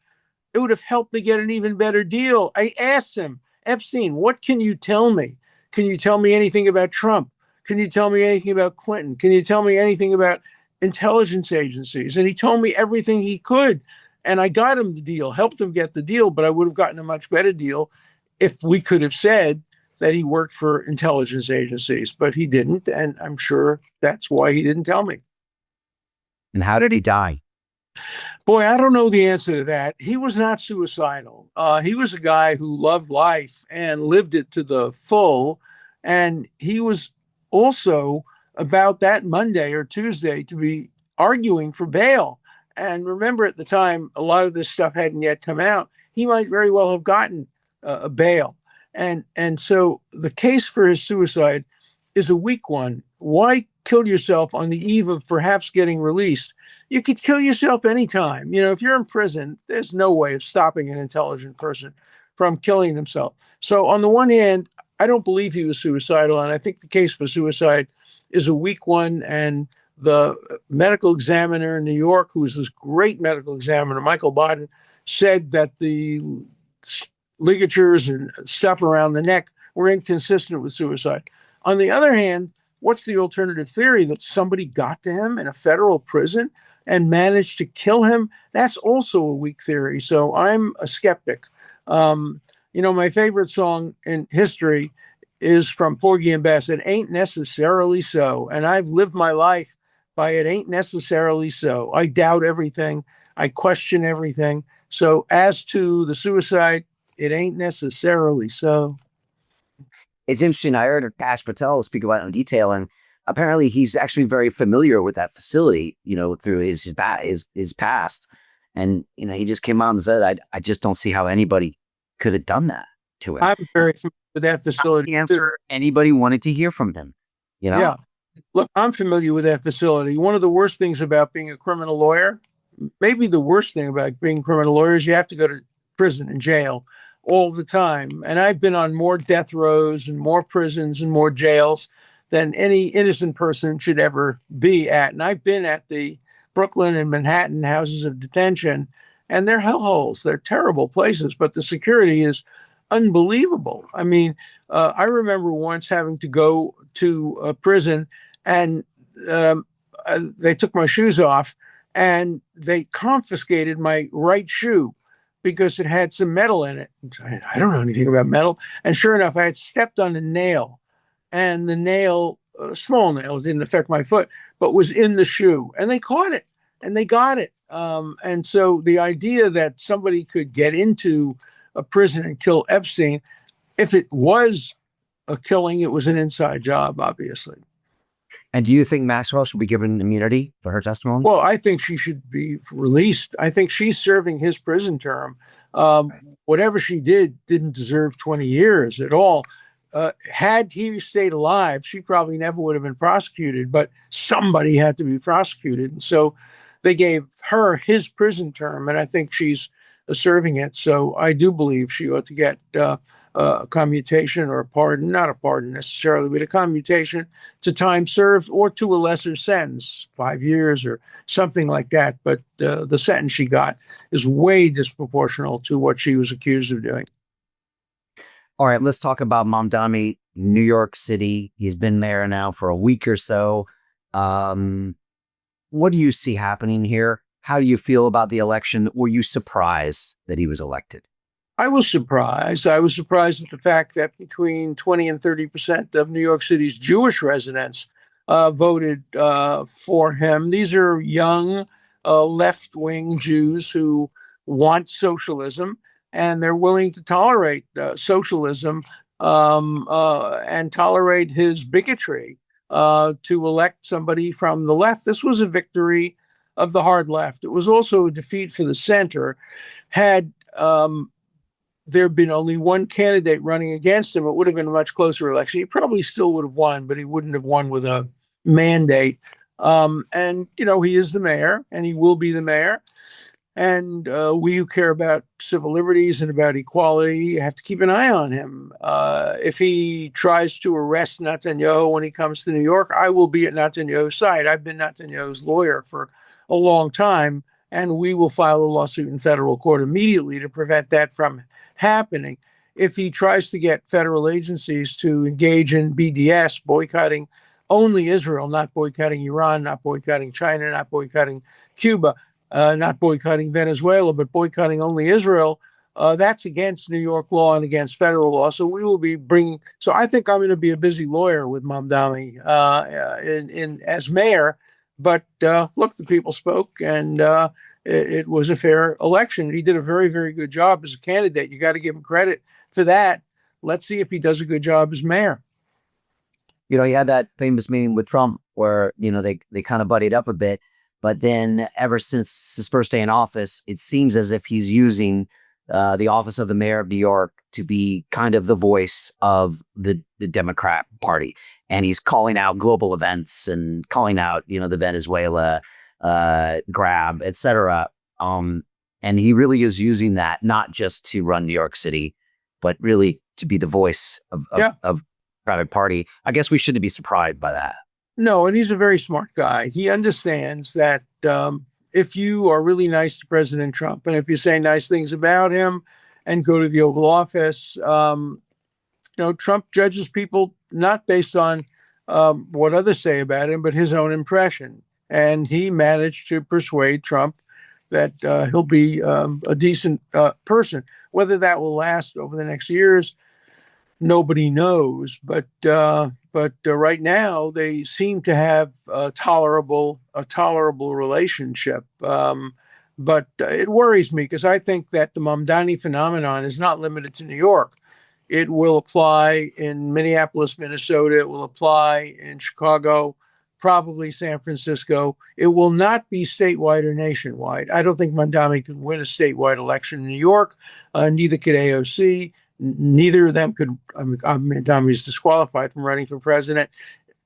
It would have helped me get an even better deal. I asked him, Epstein, what can you tell me? Can you tell me anything about Trump? Can you tell me anything about Clinton? Can you tell me anything about intelligence agencies? And he told me everything he could. And I got him the deal, helped him get the deal, but I would have gotten a much better deal if we could have said that he worked for intelligence agencies, but he didn't. And I'm sure that's why he didn't tell me. And how did he die? Boy, I don't know the answer to that. He was not suicidal. He was a guy who loved life and lived it to the full. And he was also about that Monday or Tuesday to be arguing for bail. And remember, at the time, a lot of this stuff hadn't yet come out. He might very well have gotten a bail. And so the case for his suicide is a weak one. Why kill yourself on the eve of perhaps getting released? You could kill yourself anytime. You know, if you're in prison, there's no way of stopping an intelligent person from killing themselves. So on the one hand, I don't believe he was suicidal, and I think the case for suicide is a weak one. And the medical examiner in New York, who was this great medical examiner, Michael Baden, said that the ligatures and stuff around the neck were inconsistent with suicide. On the other hand, what's the alternative theory? That somebody got to him in a federal prison and managed to kill him? That's also a weak theory. So I'm a skeptic. You know, my favorite song in history is from Porgy and Bess. It ain't necessarily so. And I've lived my life by it ain't necessarily so. I doubt everything. I question everything. So as to the suicide, it ain't necessarily so. It's interesting. I heard Kash Patel speak about it in detail, and apparently he's actually very familiar with that facility, you know, through his past. And, you know, he just came out and said, I just don't see how anybody could have done that to him. I'm very familiar with that facility. The answer anybody wanted to hear from him, you know? Yeah. Look, I'm familiar with that facility. One of the worst things about being a criminal lawyer, maybe the worst thing about being a criminal lawyer, is you have to go to prison and jail all the time. And I've been on more death rows and more prisons and more jails than any innocent person should ever be at. And I've been at the Brooklyn and Manhattan houses of detention, and they're hellholes. They're terrible places, but the security is unbelievable. I mean, I remember once having to go to a prison, and they took my shoes off and they confiscated my right shoe because it had some metal in it. I don't know anything about metal. And sure enough, I had stepped on a nail, and the nail, a small nail, didn't affect my foot, but was in the shoe. And they caught it and they got it. And so the idea that somebody could get into a prison and kill Epstein, if it was a killing, it was an inside job, obviously. And do you think Maxwell should be given immunity for her testimony? Well, I think she should be released. I think she's serving his prison term. Whatever she did didn't deserve 20 years at all. Had he stayed alive, she probably never would have been prosecuted, but somebody had to be prosecuted. And so they gave her his prison term, and I think she's serving it. So I do believe she ought to get a commutation or a pardon, not a pardon necessarily, but a commutation to time served or to a lesser sentence, 5 years or something like that. But the sentence she got is way disproportional to what she was accused of doing. All right, let's talk about Mamdani, New York City. He's been there now for a week or so. What do you see happening here? How do you feel about the election? Were you surprised that he was elected? I was surprised. I was surprised at the fact that between 20 and 30% of New York City's Jewish residents voted for him. These are young left-wing Jews who want socialism, and they're willing to tolerate socialism and tolerate his bigotry to elect somebody from the left. This was a victory of the hard left. It was also a defeat for the center. Had there had been only one candidate running against him, it would have been a much closer election. He probably still would have won, but he wouldn't have won with a mandate. And, you know, he is the mayor, and he will be the mayor. And we who care about civil liberties and about equality have to keep an eye on him. If he tries to arrest Netanyahu when he comes to New York, I will be at Netanyahu's side. I've been Netanyahu's lawyer for a long time, and we will file a lawsuit in federal court immediately to prevent that from happening. If he tries to get federal agencies to engage in BDS, boycotting only Israel, not boycotting Iran, not boycotting China, not boycotting Cuba, not boycotting Venezuela, but boycotting only Israel, that's against New York law and against federal law. So we will be bringing. So I think I'm going to be a busy lawyer with Mamdani as mayor. But look, the people spoke, and it was a fair election. He did a very, very good job as a candidate. You got to give him credit for that. Let's see if he does a good job as mayor. You know, he had that famous meeting with Trump where, you know, they kind of buddied up a bit. But then ever since his first day in office, it seems as if he's using the office of the mayor of New York to be kind of the voice of the Democrat Party. And he's calling out global events and calling out, you know, the Venezuela grab, et cetera. And he really is using that not just to run New York City, but really to be the voice of private party. I guess we shouldn't be surprised by that. No, and he's a very smart guy. He understands that if you are really nice to President Trump, and if you say nice things about him and go to the Oval Office, you know, Trump judges people not based on what others say about him, but his own impression. And he managed to persuade Trump that he'll be a decent person. Whether that will last over the next years, nobody knows. But right now, they seem to have a tolerable relationship. But it worries me because I think that the Mamdani phenomenon is not limited to New York. It will apply in Minneapolis, Minnesota. It will apply in Chicago, probably San Francisco. It will not be statewide or nationwide. I don't think Mamdani could win a statewide election in New York. Neither could AOC. Neither of them could. Mamdani is disqualified from running for president.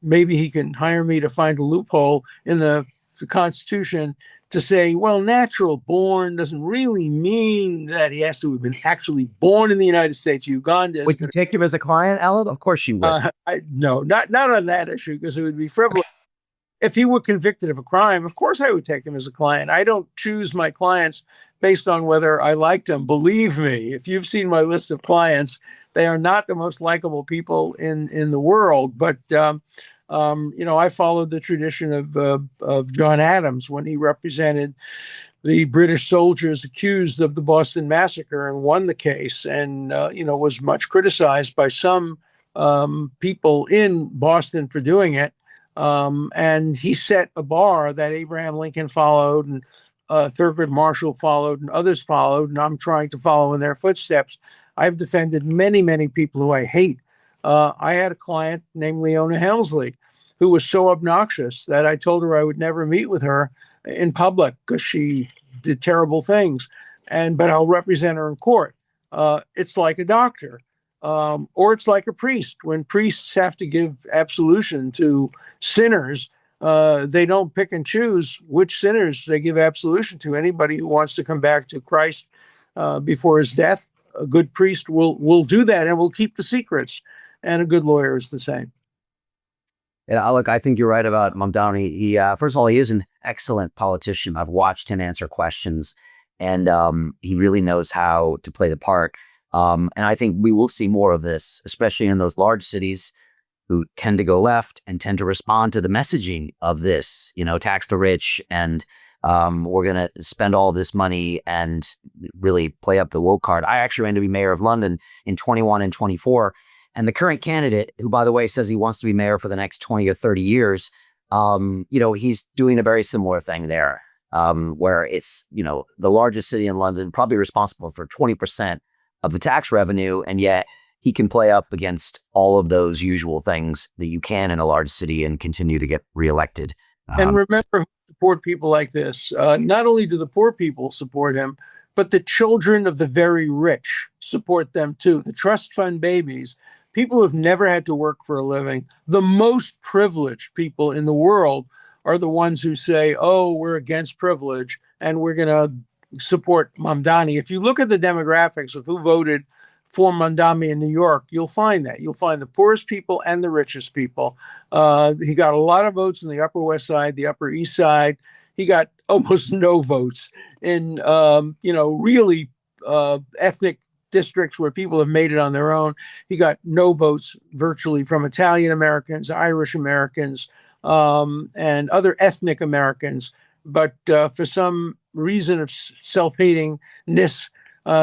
Maybe he can hire me to find a loophole in the Constitution to say, well, natural born doesn't really mean that he has to have been actually born in the United States. Uganda. Would you take him as a client, Alan? Of course you would. No, not on that issue, because it would be frivolous. If he were convicted of a crime, of course I would take him as a client. I don't choose my clients based on whether I like them. Believe me, if you've seen my list of clients, they are not the most likable people in the world. But I followed the tradition of John Adams when he represented the British soldiers accused of the Boston Massacre and won the case, and was much criticized by some people in Boston for doing it. And he set a bar that Abraham Lincoln followed, and Thurgood Marshall followed, and others followed, and I'm trying to follow in their footsteps. I've defended many, many people who I hate. I had a client named Leona Helmsley who was so obnoxious that I told her I would never meet with her in public because she did terrible things. But I'll represent her in court. It's like a doctor, or it's like a priest. When priests have to give absolution to sinners, they don't pick and choose which sinners they give absolution to. Anybody who wants to come back to Christ before his death, a good priest will do that and will keep the secrets. And a good lawyer is the same. Yeah, look, I think you're right about Mamdani. He, first of all, he is an excellent politician. I've watched him answer questions, and he really knows how to play the part. And I think we will see more of this, especially in those large cities who tend to go left and tend to respond to the messaging of this, tax the rich, and we're going to spend all this money and really play up the woke card. I actually ran to be mayor of London in 21 and 24. And the current candidate, who, by the way, says he wants to be mayor for the next 20 or 30 years, he's doing a very similar thing there, where it's, the largest city in London, probably responsible for 20% of the tax revenue. And yet he can play up against all of those usual things that you can in a large city and continue to get reelected. And remember who support people like this. Not only do the poor people support him, but the children of the very rich support them too. The trust fund babies, people who have never had to work for a living, the most privileged people in the world are the ones who say, oh, we're against privilege and we're going to support Mamdani. If you look at the demographics of who voted for Mamdani in New York, you'll find that. You'll find the poorest people and the richest people. He got a lot of votes in the Upper West Side, the Upper East Side. He got almost no votes in, really ethnic districts where people have made it on their own. He got no votes virtually from Italian Americans, Irish Americans, and other ethnic Americans. But for some reason of self-hatingness,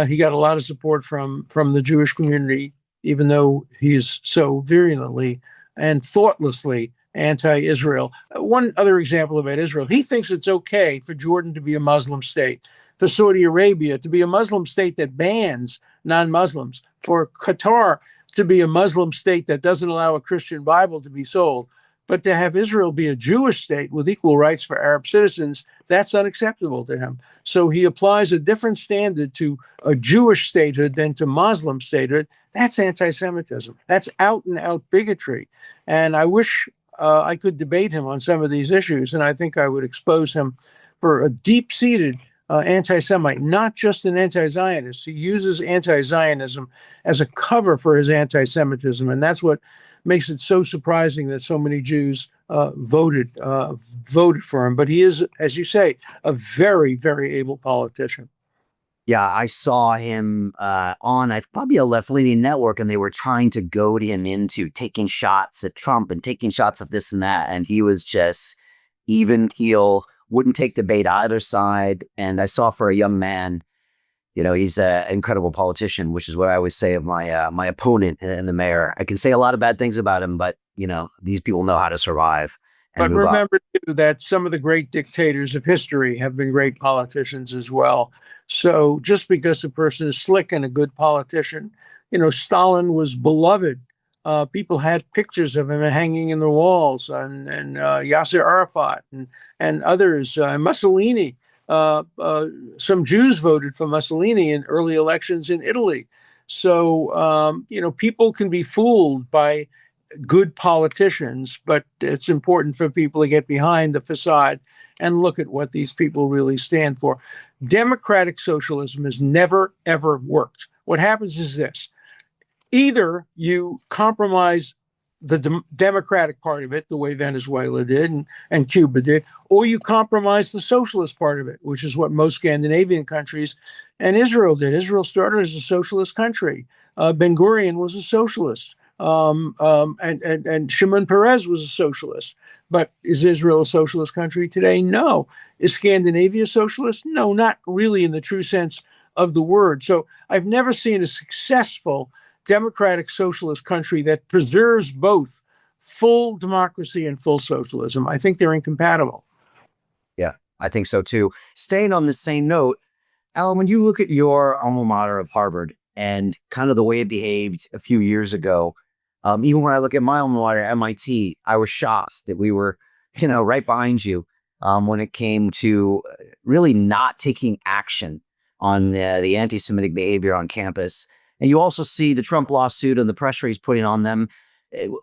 he got a lot of support from the Jewish community, even though he's so virulently and thoughtlessly anti-Israel. One other example about Israel, he thinks it's okay for Jordan to be a Muslim state, for Saudi Arabia to be a Muslim state that bans non-Muslims, for Qatar to be a Muslim state that doesn't allow a Christian Bible to be sold. But to have Israel be a Jewish state with equal rights for Arab citizens, that's unacceptable to him. So he applies a different standard to a Jewish statehood than to Muslim statehood. That's anti-Semitism. That's out and out bigotry. And I wish I could debate him on some of these issues. And I think I would expose him for a deep-seated anti-Semite, not just an anti-Zionist. He uses anti-Zionism as a cover for his anti-Semitism. And that's what makes it so surprising that so many Jews voted for him. But he is, as you say, a very, very able politician. Yeah, I saw him on probably a left-leaning network, and they were trying to goad him into taking shots at Trump and taking shots at this and that. And he was just even keel, wouldn't take the bait either side. And I saw, for a young man, he's an incredible politician, which is what I always say of my opponent in the mayor. I can say a lot of bad things about him, but these people know how to survive. But remember too that some of the great dictators of history have been great politicians as well. So just because a person is slick and a good politician, Stalin was beloved. People had pictures of him hanging in the walls, and Yasser Arafat and others, Mussolini. Some Jews voted for Mussolini in early elections in Italy. So, people can be fooled by good politicians, but it's important for people to get behind the facade and look at what these people really stand for. Democratic socialism has never, ever worked. What happens is this. Either you compromise the democratic part of it, the way Venezuela did and Cuba did, or you compromise the socialist part of it, which is what most Scandinavian countries and Israel did. Israel started as a socialist country. Ben Gurion was a socialist. And Shimon Peres was a socialist. But is Israel a socialist country today? No. Is Scandinavia socialist? No, not really in the true sense of the word. So I've never seen a successful democratic socialist country that preserves both full democracy and full socialism. I think they're incompatible. Yeah, I think so too. Staying on the same note, Alan, when you look at your alma mater of Harvard and kind of the way it behaved a few years ago, even when I look at my alma mater, MIT, I was shocked that we were, right behind you when it came to really not taking action on the anti-Semitic behavior on campus. And you also see the Trump lawsuit and the pressure he's putting on them.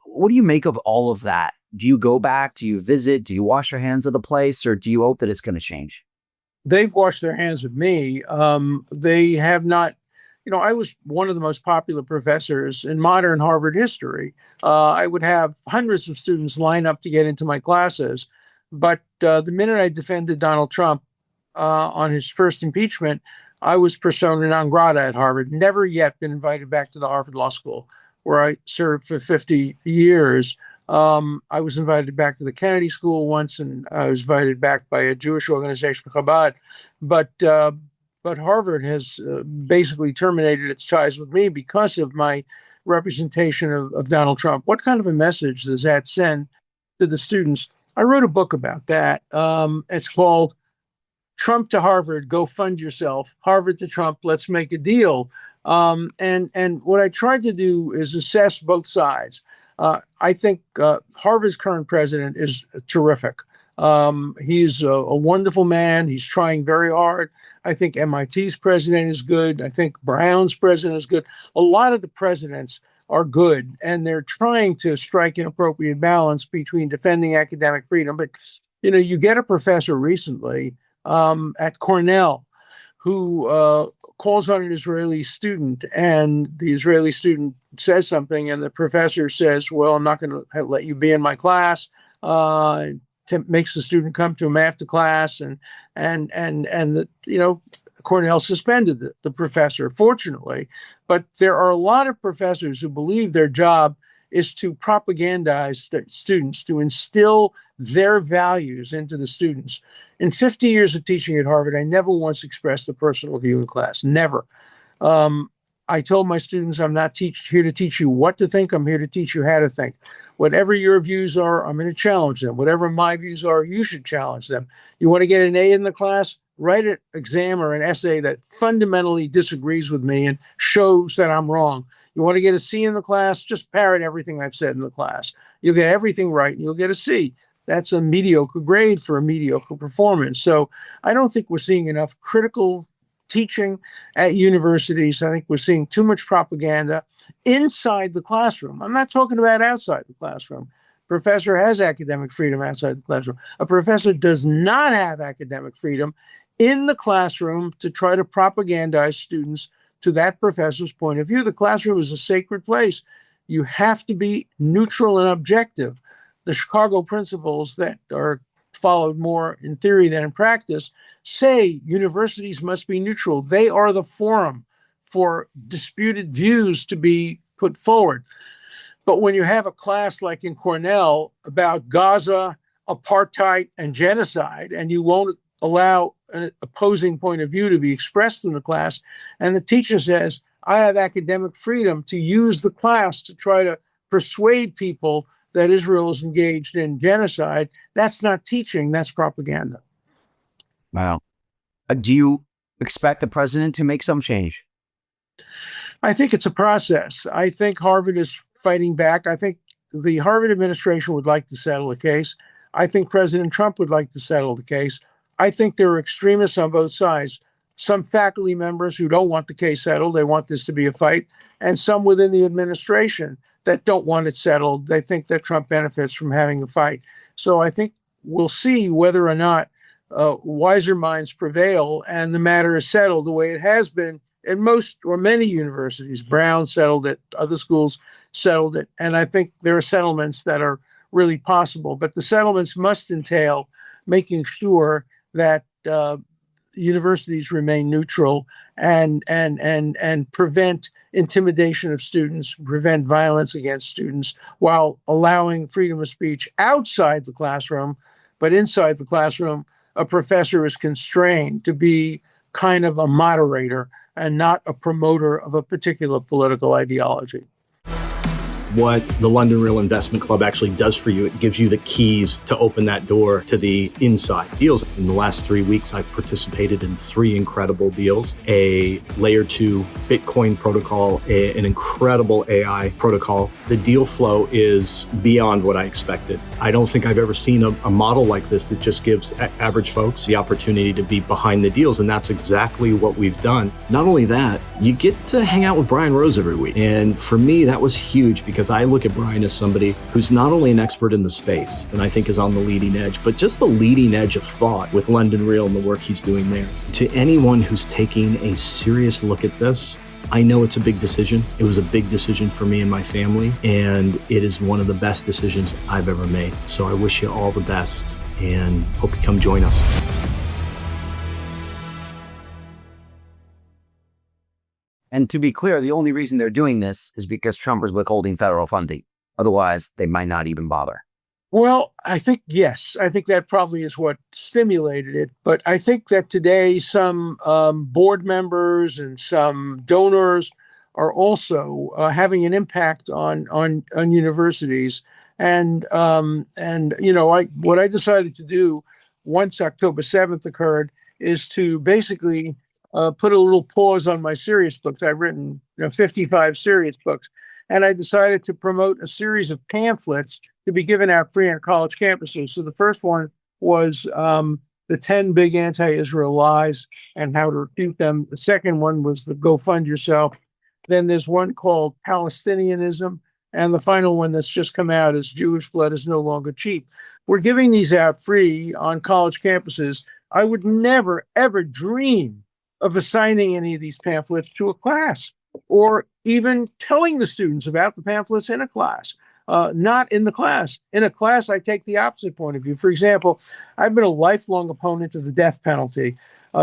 What do you make of all of that? Do you go back? Do you visit? Do you wash your hands of the place? Or do you hope that it's going to change? They've washed their hands of me. They have not. I was one of the most popular professors in modern Harvard history. I would have hundreds of students line up to get into my classes. But the minute I defended Donald Trump on his first impeachment, I was persona non grata at Harvard, never yet been invited back to the Harvard Law School, where I served for 50 years. I was invited back to the Kennedy School once, and I was invited back by a Jewish organization, Chabad. But Harvard has basically terminated its ties with me because of my representation of Donald Trump. What kind of a message does that send to the students? I wrote a book about that. It's called Trump to Harvard, Go Fund Yourself. Harvard to Trump, Let's Make a Deal. And what I tried to do is assess both sides. I think Harvard's current president is terrific. He's a wonderful man. He's trying very hard. I think MIT's president is good. I think Brown's president is good. A lot of the presidents are good, and they're trying to strike an appropriate balance between defending academic freedom. But, you get a professor recently at Cornell who calls on an Israeli student, and the Israeli student says something, and the professor says, well, I'm not going to let you be in my class. Makes the student come to him after class, and Cornell suspended the professor, fortunately. But there are a lot of professors who believe their job is to propagandize students, to instill their values into the students. In 50 years of teaching at Harvard, I never once expressed a personal view in class, never. I told my students, I'm not here to teach you what to think, I'm here to teach you how to think. Whatever your views are, I'm going to challenge them. Whatever my views are, you should challenge them. You want to get an A in the class? Write an exam or an essay that fundamentally disagrees with me and shows that I'm wrong. You want to get a C in the class? Just parrot everything I've said in the class. You'll get everything right and you'll get a C. That's a mediocre grade for a mediocre performance. So I don't think we're seeing enough critical teaching at universities. I think we're seeing too much propaganda inside the classroom. I'm not talking about outside the classroom. Professor has academic freedom outside the classroom. A professor does not have academic freedom in the classroom to try to propagandize students to that professor's point of view. The classroom is a sacred place. You have to be neutral and objective. The Chicago principles that are followed more in theory than in practice say universities must be neutral. They are the forum for disputed views to be put forward. But when you have a class like in Cornell about Gaza, apartheid, and genocide, and you won't allow an opposing point of view to be expressed in the class, and the teacher says, I have academic freedom to use the class to try to persuade people that Israel is engaged in genocide, that's not teaching, that's propaganda. Wow. Do you expect the president to make some change? I think it's a process. I think Harvard is fighting back. I think the Harvard administration would like to settle the case. I think President Trump would like to settle the case. I think there are extremists on both sides. Some faculty members who don't want the case settled, they want this to be a fight, and some within the administration that don't want it settled. They think that Trump benefits from having a fight. So I think we'll see whether or not wiser minds prevail and the matter is settled the way it has been at most or many universities. Brown settled it, other schools settled it. And I think there are settlements that are really possible, but the settlements must entail making sure that universities remain neutral and prevent intimidation of students, prevent violence against students, while allowing freedom of speech outside the classroom. But inside the classroom, a professor is constrained to be kind of a moderator and not a promoter of a particular political ideology. What the London Real Investment Club actually does for you, it gives you the keys to open that door to the inside deals. In the last 3 weeks, I've participated in 3 incredible deals: a layer 2 Bitcoin protocol, an incredible AI protocol. The deal flow is beyond what I expected. I don't think I've ever seen a model like this that just gives average folks the opportunity to be behind the deals, and that's exactly what we've done. Not only that, you get to hang out with Brian Rose every week, and for me, that was huge because I look at Brian as somebody who's not only an expert in the space, and I think is on the leading edge, but just the leading edge of thought with London Real and the work he's doing there. To anyone who's taking a serious look at this, I know it's a big decision. It was a big decision for me and my family, and it is one of the best decisions I've ever made. So I wish you all the best and hope you come join us. And to be clear, the only reason they're doing this is because Trump is withholding federal funding. Otherwise, they might not even bother. Well, I think, yes, I think that probably is what stimulated it. But I think that today some board members and some donors are also having an impact on universities. And what I decided to do once October 7th occurred is to basically put a little pause on my serious books. I've written 55 serious books, and I decided to promote a series of pamphlets to be given out free on college campuses. So the first one was the 10 big anti-Israel lies and how to refute them. The second one was the Go Fund Yourself. Then there's one called Palestinianism. And the final one that's just come out is Jewish Blood is No Longer Cheap. We're giving these out free on college campuses. I would never, ever dream of assigning any of these pamphlets to a class or even telling the students about the pamphlets in a class. Not in the class. In a class, I take the opposite point of view. For example, I've been a lifelong opponent of the death penalty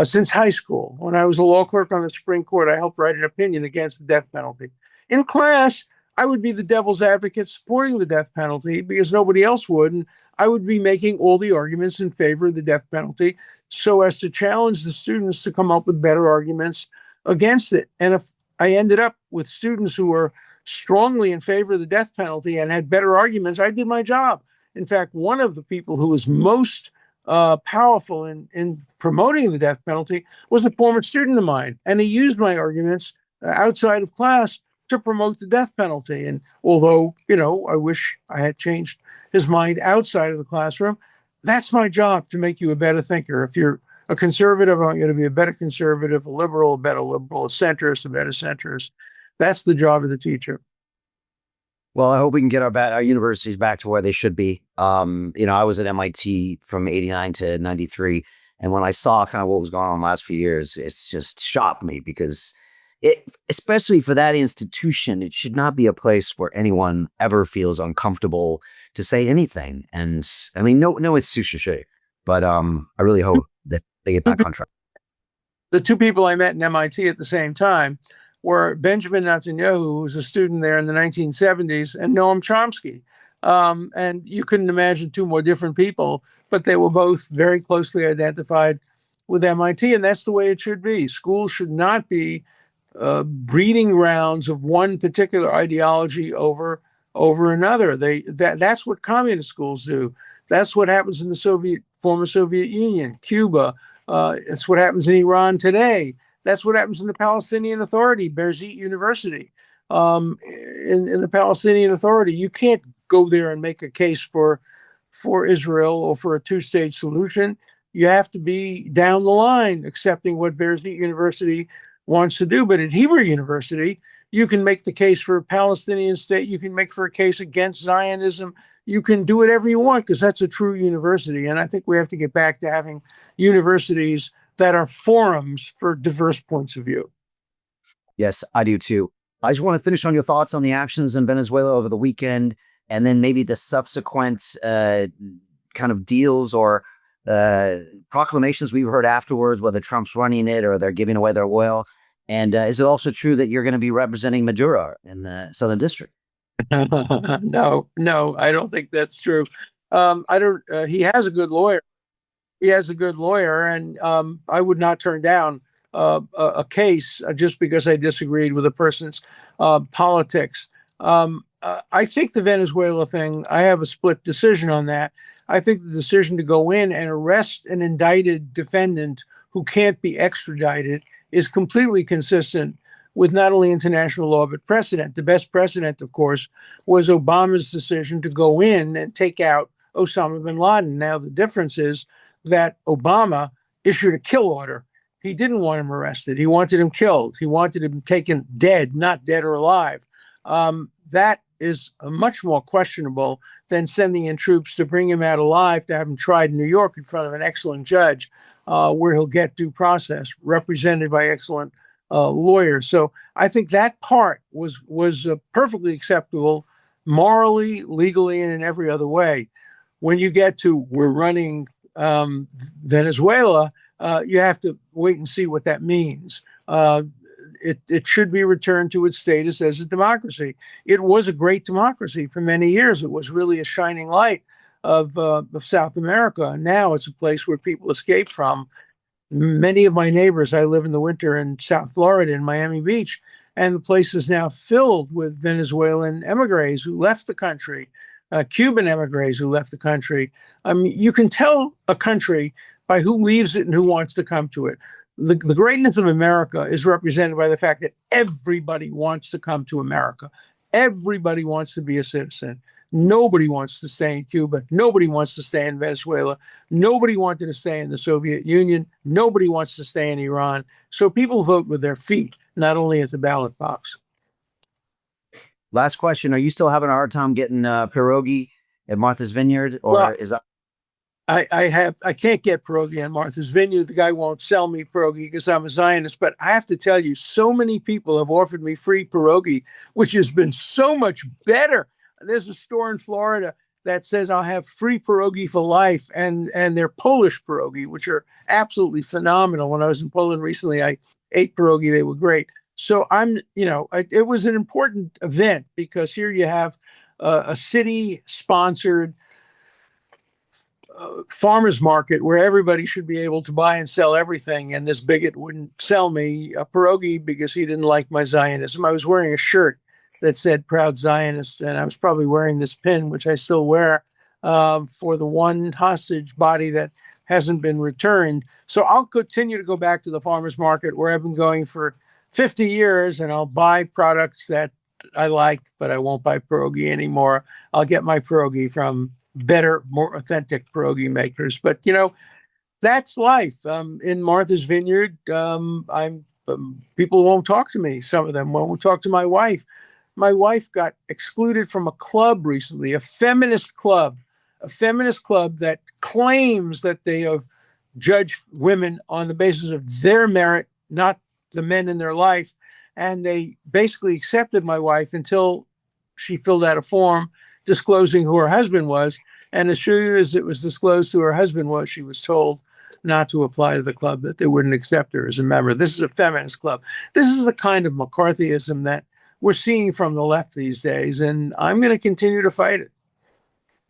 since high school. When I was a law clerk on the Supreme Court, I helped write an opinion against the death penalty. In class, I would be the devil's advocate supporting the death penalty because nobody else would. And I would be making all the arguments in favor of the death penalty so as to challenge the students to come up with better arguments against it. And if I ended up with students who were strongly in favor of the death penalty and had better arguments, I did my job. In fact, one of the people who was most powerful in promoting the death penalty was a former student of mine. And he used my arguments outside of class to promote the death penalty. And although, I wish I had changed his mind outside of the classroom, that's my job, to make you a better thinker. If you're a conservative, I want you to be a better conservative, a liberal, a better liberal, a centrist, a better centrist. That's the job of the teacher. Well, I hope we can get our universities back to where they should be. I was at MIT from 89 to 93. And when I saw kind of what was going on the last few years, it's just shocked me because especially for that institution, it should not be a place where anyone ever feels uncomfortable to say anything. And I mean, no institution should, but I really hope that they get back on track. The two people I met in MIT at the same time were Benjamin Netanyahu, who was a student there in the 1970s, and Noam Chomsky. And you couldn't imagine two more different people, but they were both very closely identified with MIT, and that's the way it should be. Schools should not be breeding grounds of one particular ideology over another. That's what communist schools do. That's what happens in the former Soviet Union, Cuba. It's what happens in Iran today. That's what happens in the Palestinian Authority, Berzit University. In the Palestinian Authority, you can't go there and make a case for Israel or for a two-state solution. You have to be down the line accepting what Berzit University wants to do. But at Hebrew University, you can make the case for a Palestinian state. You can make for a case against Zionism. You can do whatever you want because that's a true university. And I think we have to get back to having universities that are forums for diverse points of view. Yes, I do too. I just want to finish on your thoughts on the actions in Venezuela over the weekend, and then maybe the subsequent kind of deals or proclamations we've heard afterwards, whether Trump's running it or they're giving away their oil? And is it also true that you're going to be representing Maduro in the Southern District? No, I don't think that's true. I don't. He has a good lawyer. He has a good lawyer, and I would not turn down a case just because I disagreed with a person's politics. I think the Venezuela thing, I have a split decision on that. I think the decision to go in and arrest an indicted defendant who can't be extradited is completely consistent with not only international law, but precedent. The best precedent, of course, was Obama's decision to go in and take out Osama bin Laden. Now, the difference is that Obama issued a kill order. He didn't want him arrested. He wanted him killed. He wanted him taken dead, not dead or alive. That is much more questionable than sending in troops to bring him out alive, to have him tried in New York in front of an excellent judge, where he'll get due process, represented by excellent lawyers. So I think that part was perfectly acceptable, morally, legally, and in every other way. When you get to we're running Venezuela, you have to wait and see what that means. It should be returned to its status as a democracy. It was a great democracy for many years. It was really a shining light of South America. And now it's a place where people escape from. Many of my neighbors, I live in the winter in South Florida, in Miami Beach, and the place is now filled with Venezuelan emigres who left the country, Cuban emigres who left the country. I mean, you can tell a country by who leaves it and who wants to come to it. The greatness of America is represented by the fact that everybody wants to come to America. Everybody wants to be a citizen. Nobody wants to stay in Cuba. Nobody wants to stay in Venezuela. Nobody wanted to stay in the Soviet Union. Nobody wants to stay in Iran. So people vote with their feet, not only at the ballot box. Last question. Are you still having a hard time getting pierogi at Martha's Vineyard? Or well, is that... I can't get pierogi on Martha's Vineyard. The guy won't sell me pierogi because I'm a Zionist. But I have to tell you, so many people have offered me free pierogi, which has been so much better. There's a store in Florida that says I'll have free pierogi for life, and they're Polish pierogi, which are absolutely phenomenal. When I was in Poland recently, I ate pierogi. They were great. So it was an important event because here you have a city-sponsored farmer's market where everybody should be able to buy and sell everything. And this bigot wouldn't sell me a pierogi because he didn't like my Zionism. I was wearing a shirt that said Proud Zionist, and I was probably wearing this pin, which I still wear, for the one hostage body that hasn't been returned. So I'll continue to go back to the farmer's market where I've been going for 50 years, and I'll buy products that I like, but I won't buy pierogi anymore. I'll get my pierogi from better, more authentic pierogi makers. But, that's life. In Martha's Vineyard, people won't talk to me. Some of them won't talk to my wife. My wife got excluded from a club recently, a feminist club that claims that they have judged women on the basis of their merit, not the men in their life. And they basically accepted my wife until she filled out a form disclosing who her husband was. And as soon as it was disclosed who her husband was, she was told not to apply to the club, that they wouldn't accept her as a member. This is a feminist club. This is the kind of McCarthyism that we're seeing from the left these days, and I'm going to continue to fight it.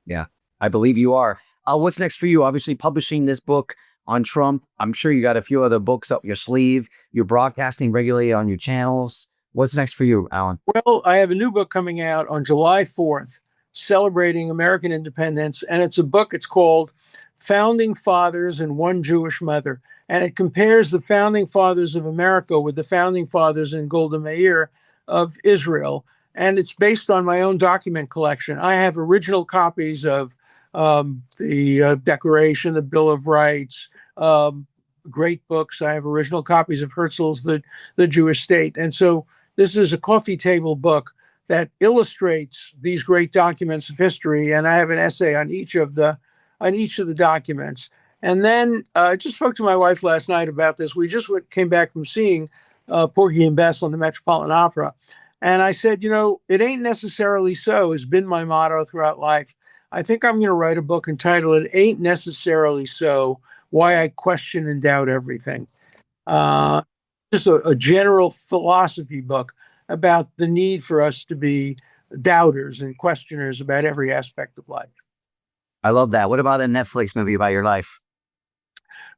Yeah, I believe you are. What's next for you? Obviously, publishing this book on Trump. I'm sure you got a few other books up your sleeve. You're broadcasting regularly on your channels. What's next for you, Alan? Well, I have a new book coming out on July 4th, celebrating American independence, and it's a book. It's called Founding Fathers and One Jewish Mother, and it compares the founding fathers of America with the founding fathers in Golda Meir of Israel. And it's based on my own document collection. I have original copies of the Declaration, the Bill of Rights, great books. I have original copies of Herzl's The Jewish State. And so this is a coffee table book that illustrates these great documents of history. And I have an essay on each of the documents. And then I just spoke to my wife last night about this. We just came back from seeing Porgy and Bess on the Metropolitan Opera. And I said, it ain't necessarily so has been my motto throughout life. I think I'm going to write a book entitled "It Ain't Necessarily So: Why I Question and Doubt Everything." Just a general philosophy book about the need for us to be doubters and questioners about every aspect of life. I love that. What about a Netflix movie about your life?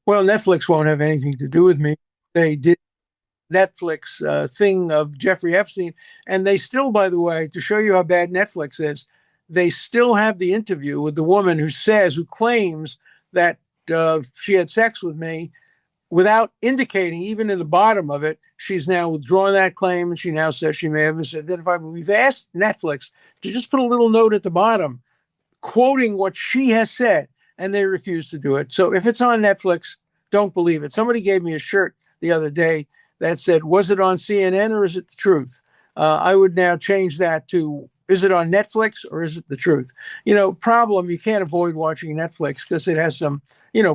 Well, Netflix won't have anything to do with me. They did Netflix thing of Jeffrey Epstein, and they still, by the way, to show you how bad Netflix is, they still have the interview with the woman who claims that she had sex with me, without indicating, even in the bottom of it, she's now withdrawn that claim, and she now says she may have misidentified me. We've asked Netflix to just put a little note at the bottom quoting what she has said, and they refuse to do it. So if it's on Netflix, don't believe it. Somebody gave me a shirt the other day that said, was it on CNN or is it the truth? I would now change that to, is it on Netflix or is it the truth? Problem, you can't avoid watching Netflix because it has some,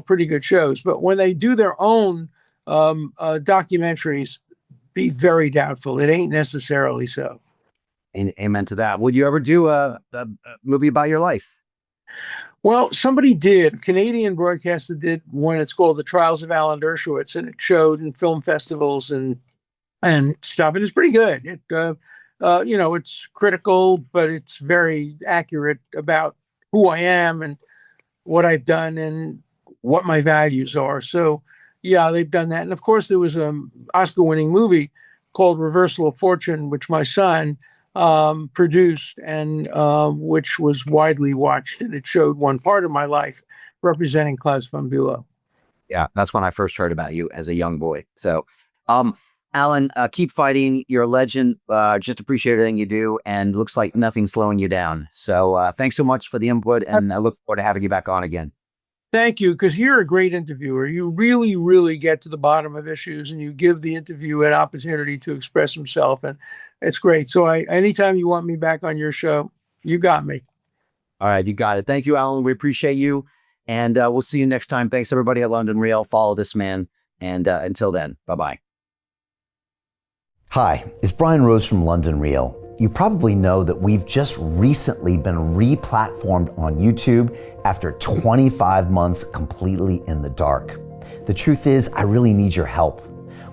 pretty good shows. But when they do their own documentaries, be very doubtful. It ain't necessarily so. Amen to that. Would you ever do a movie about your life? Well, somebody did. A Canadian broadcaster did one. It's called The Trials of Alan Dershowitz, and it showed in film festivals and stuff. And it's pretty good. It, it's critical, but it's very accurate about who I am and what I've done and what my values are. So, yeah, they've done that. And of course, there was an Oscar-winning movie called Reversal of Fortune, which my son produced and which was widely watched, and it showed one part of my life representing Klaus von Bülow. Yeah, that's when I first heard about you as a young boy. So, Alan, keep fighting. You're a legend. Just appreciate everything you do, and looks like nothing's slowing you down. So, thanks so much for the input, and I look forward to having you back on again. Thank you, because you're a great interviewer. You really, really get to the bottom of issues, and you give the interviewer an opportunity to express himself, and it's great. So anytime you want me back on your show, you got me. All right, you got it. Thank you, Alan. We appreciate you, and we'll see you next time. Thanks, everybody at London Real. Follow this man, and until then, bye-bye. Hi, it's Brian Rose from London Real. You probably know that we've just recently been re-platformed on YouTube after 25 months completely in the dark. The truth is, I really need your help.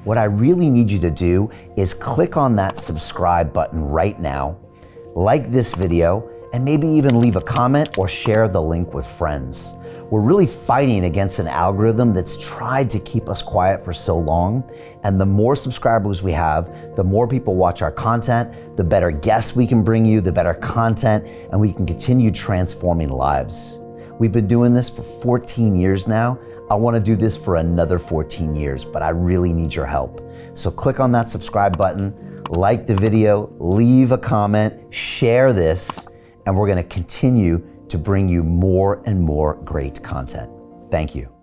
What I really need you to do is click on that subscribe button right now, like this video, and maybe even leave a comment or share the link with friends. We're really fighting against an algorithm that's tried to keep us quiet for so long. And the more subscribers we have, the more people watch our content, the better guests we can bring you, the better content, and we can continue transforming lives. We've been doing this for 14 years now. I want to do this for another 14 years, but I really need your help. So click on that subscribe button, like the video, leave a comment, share this, and we're going to continue to bring you more and more great content. Thank you.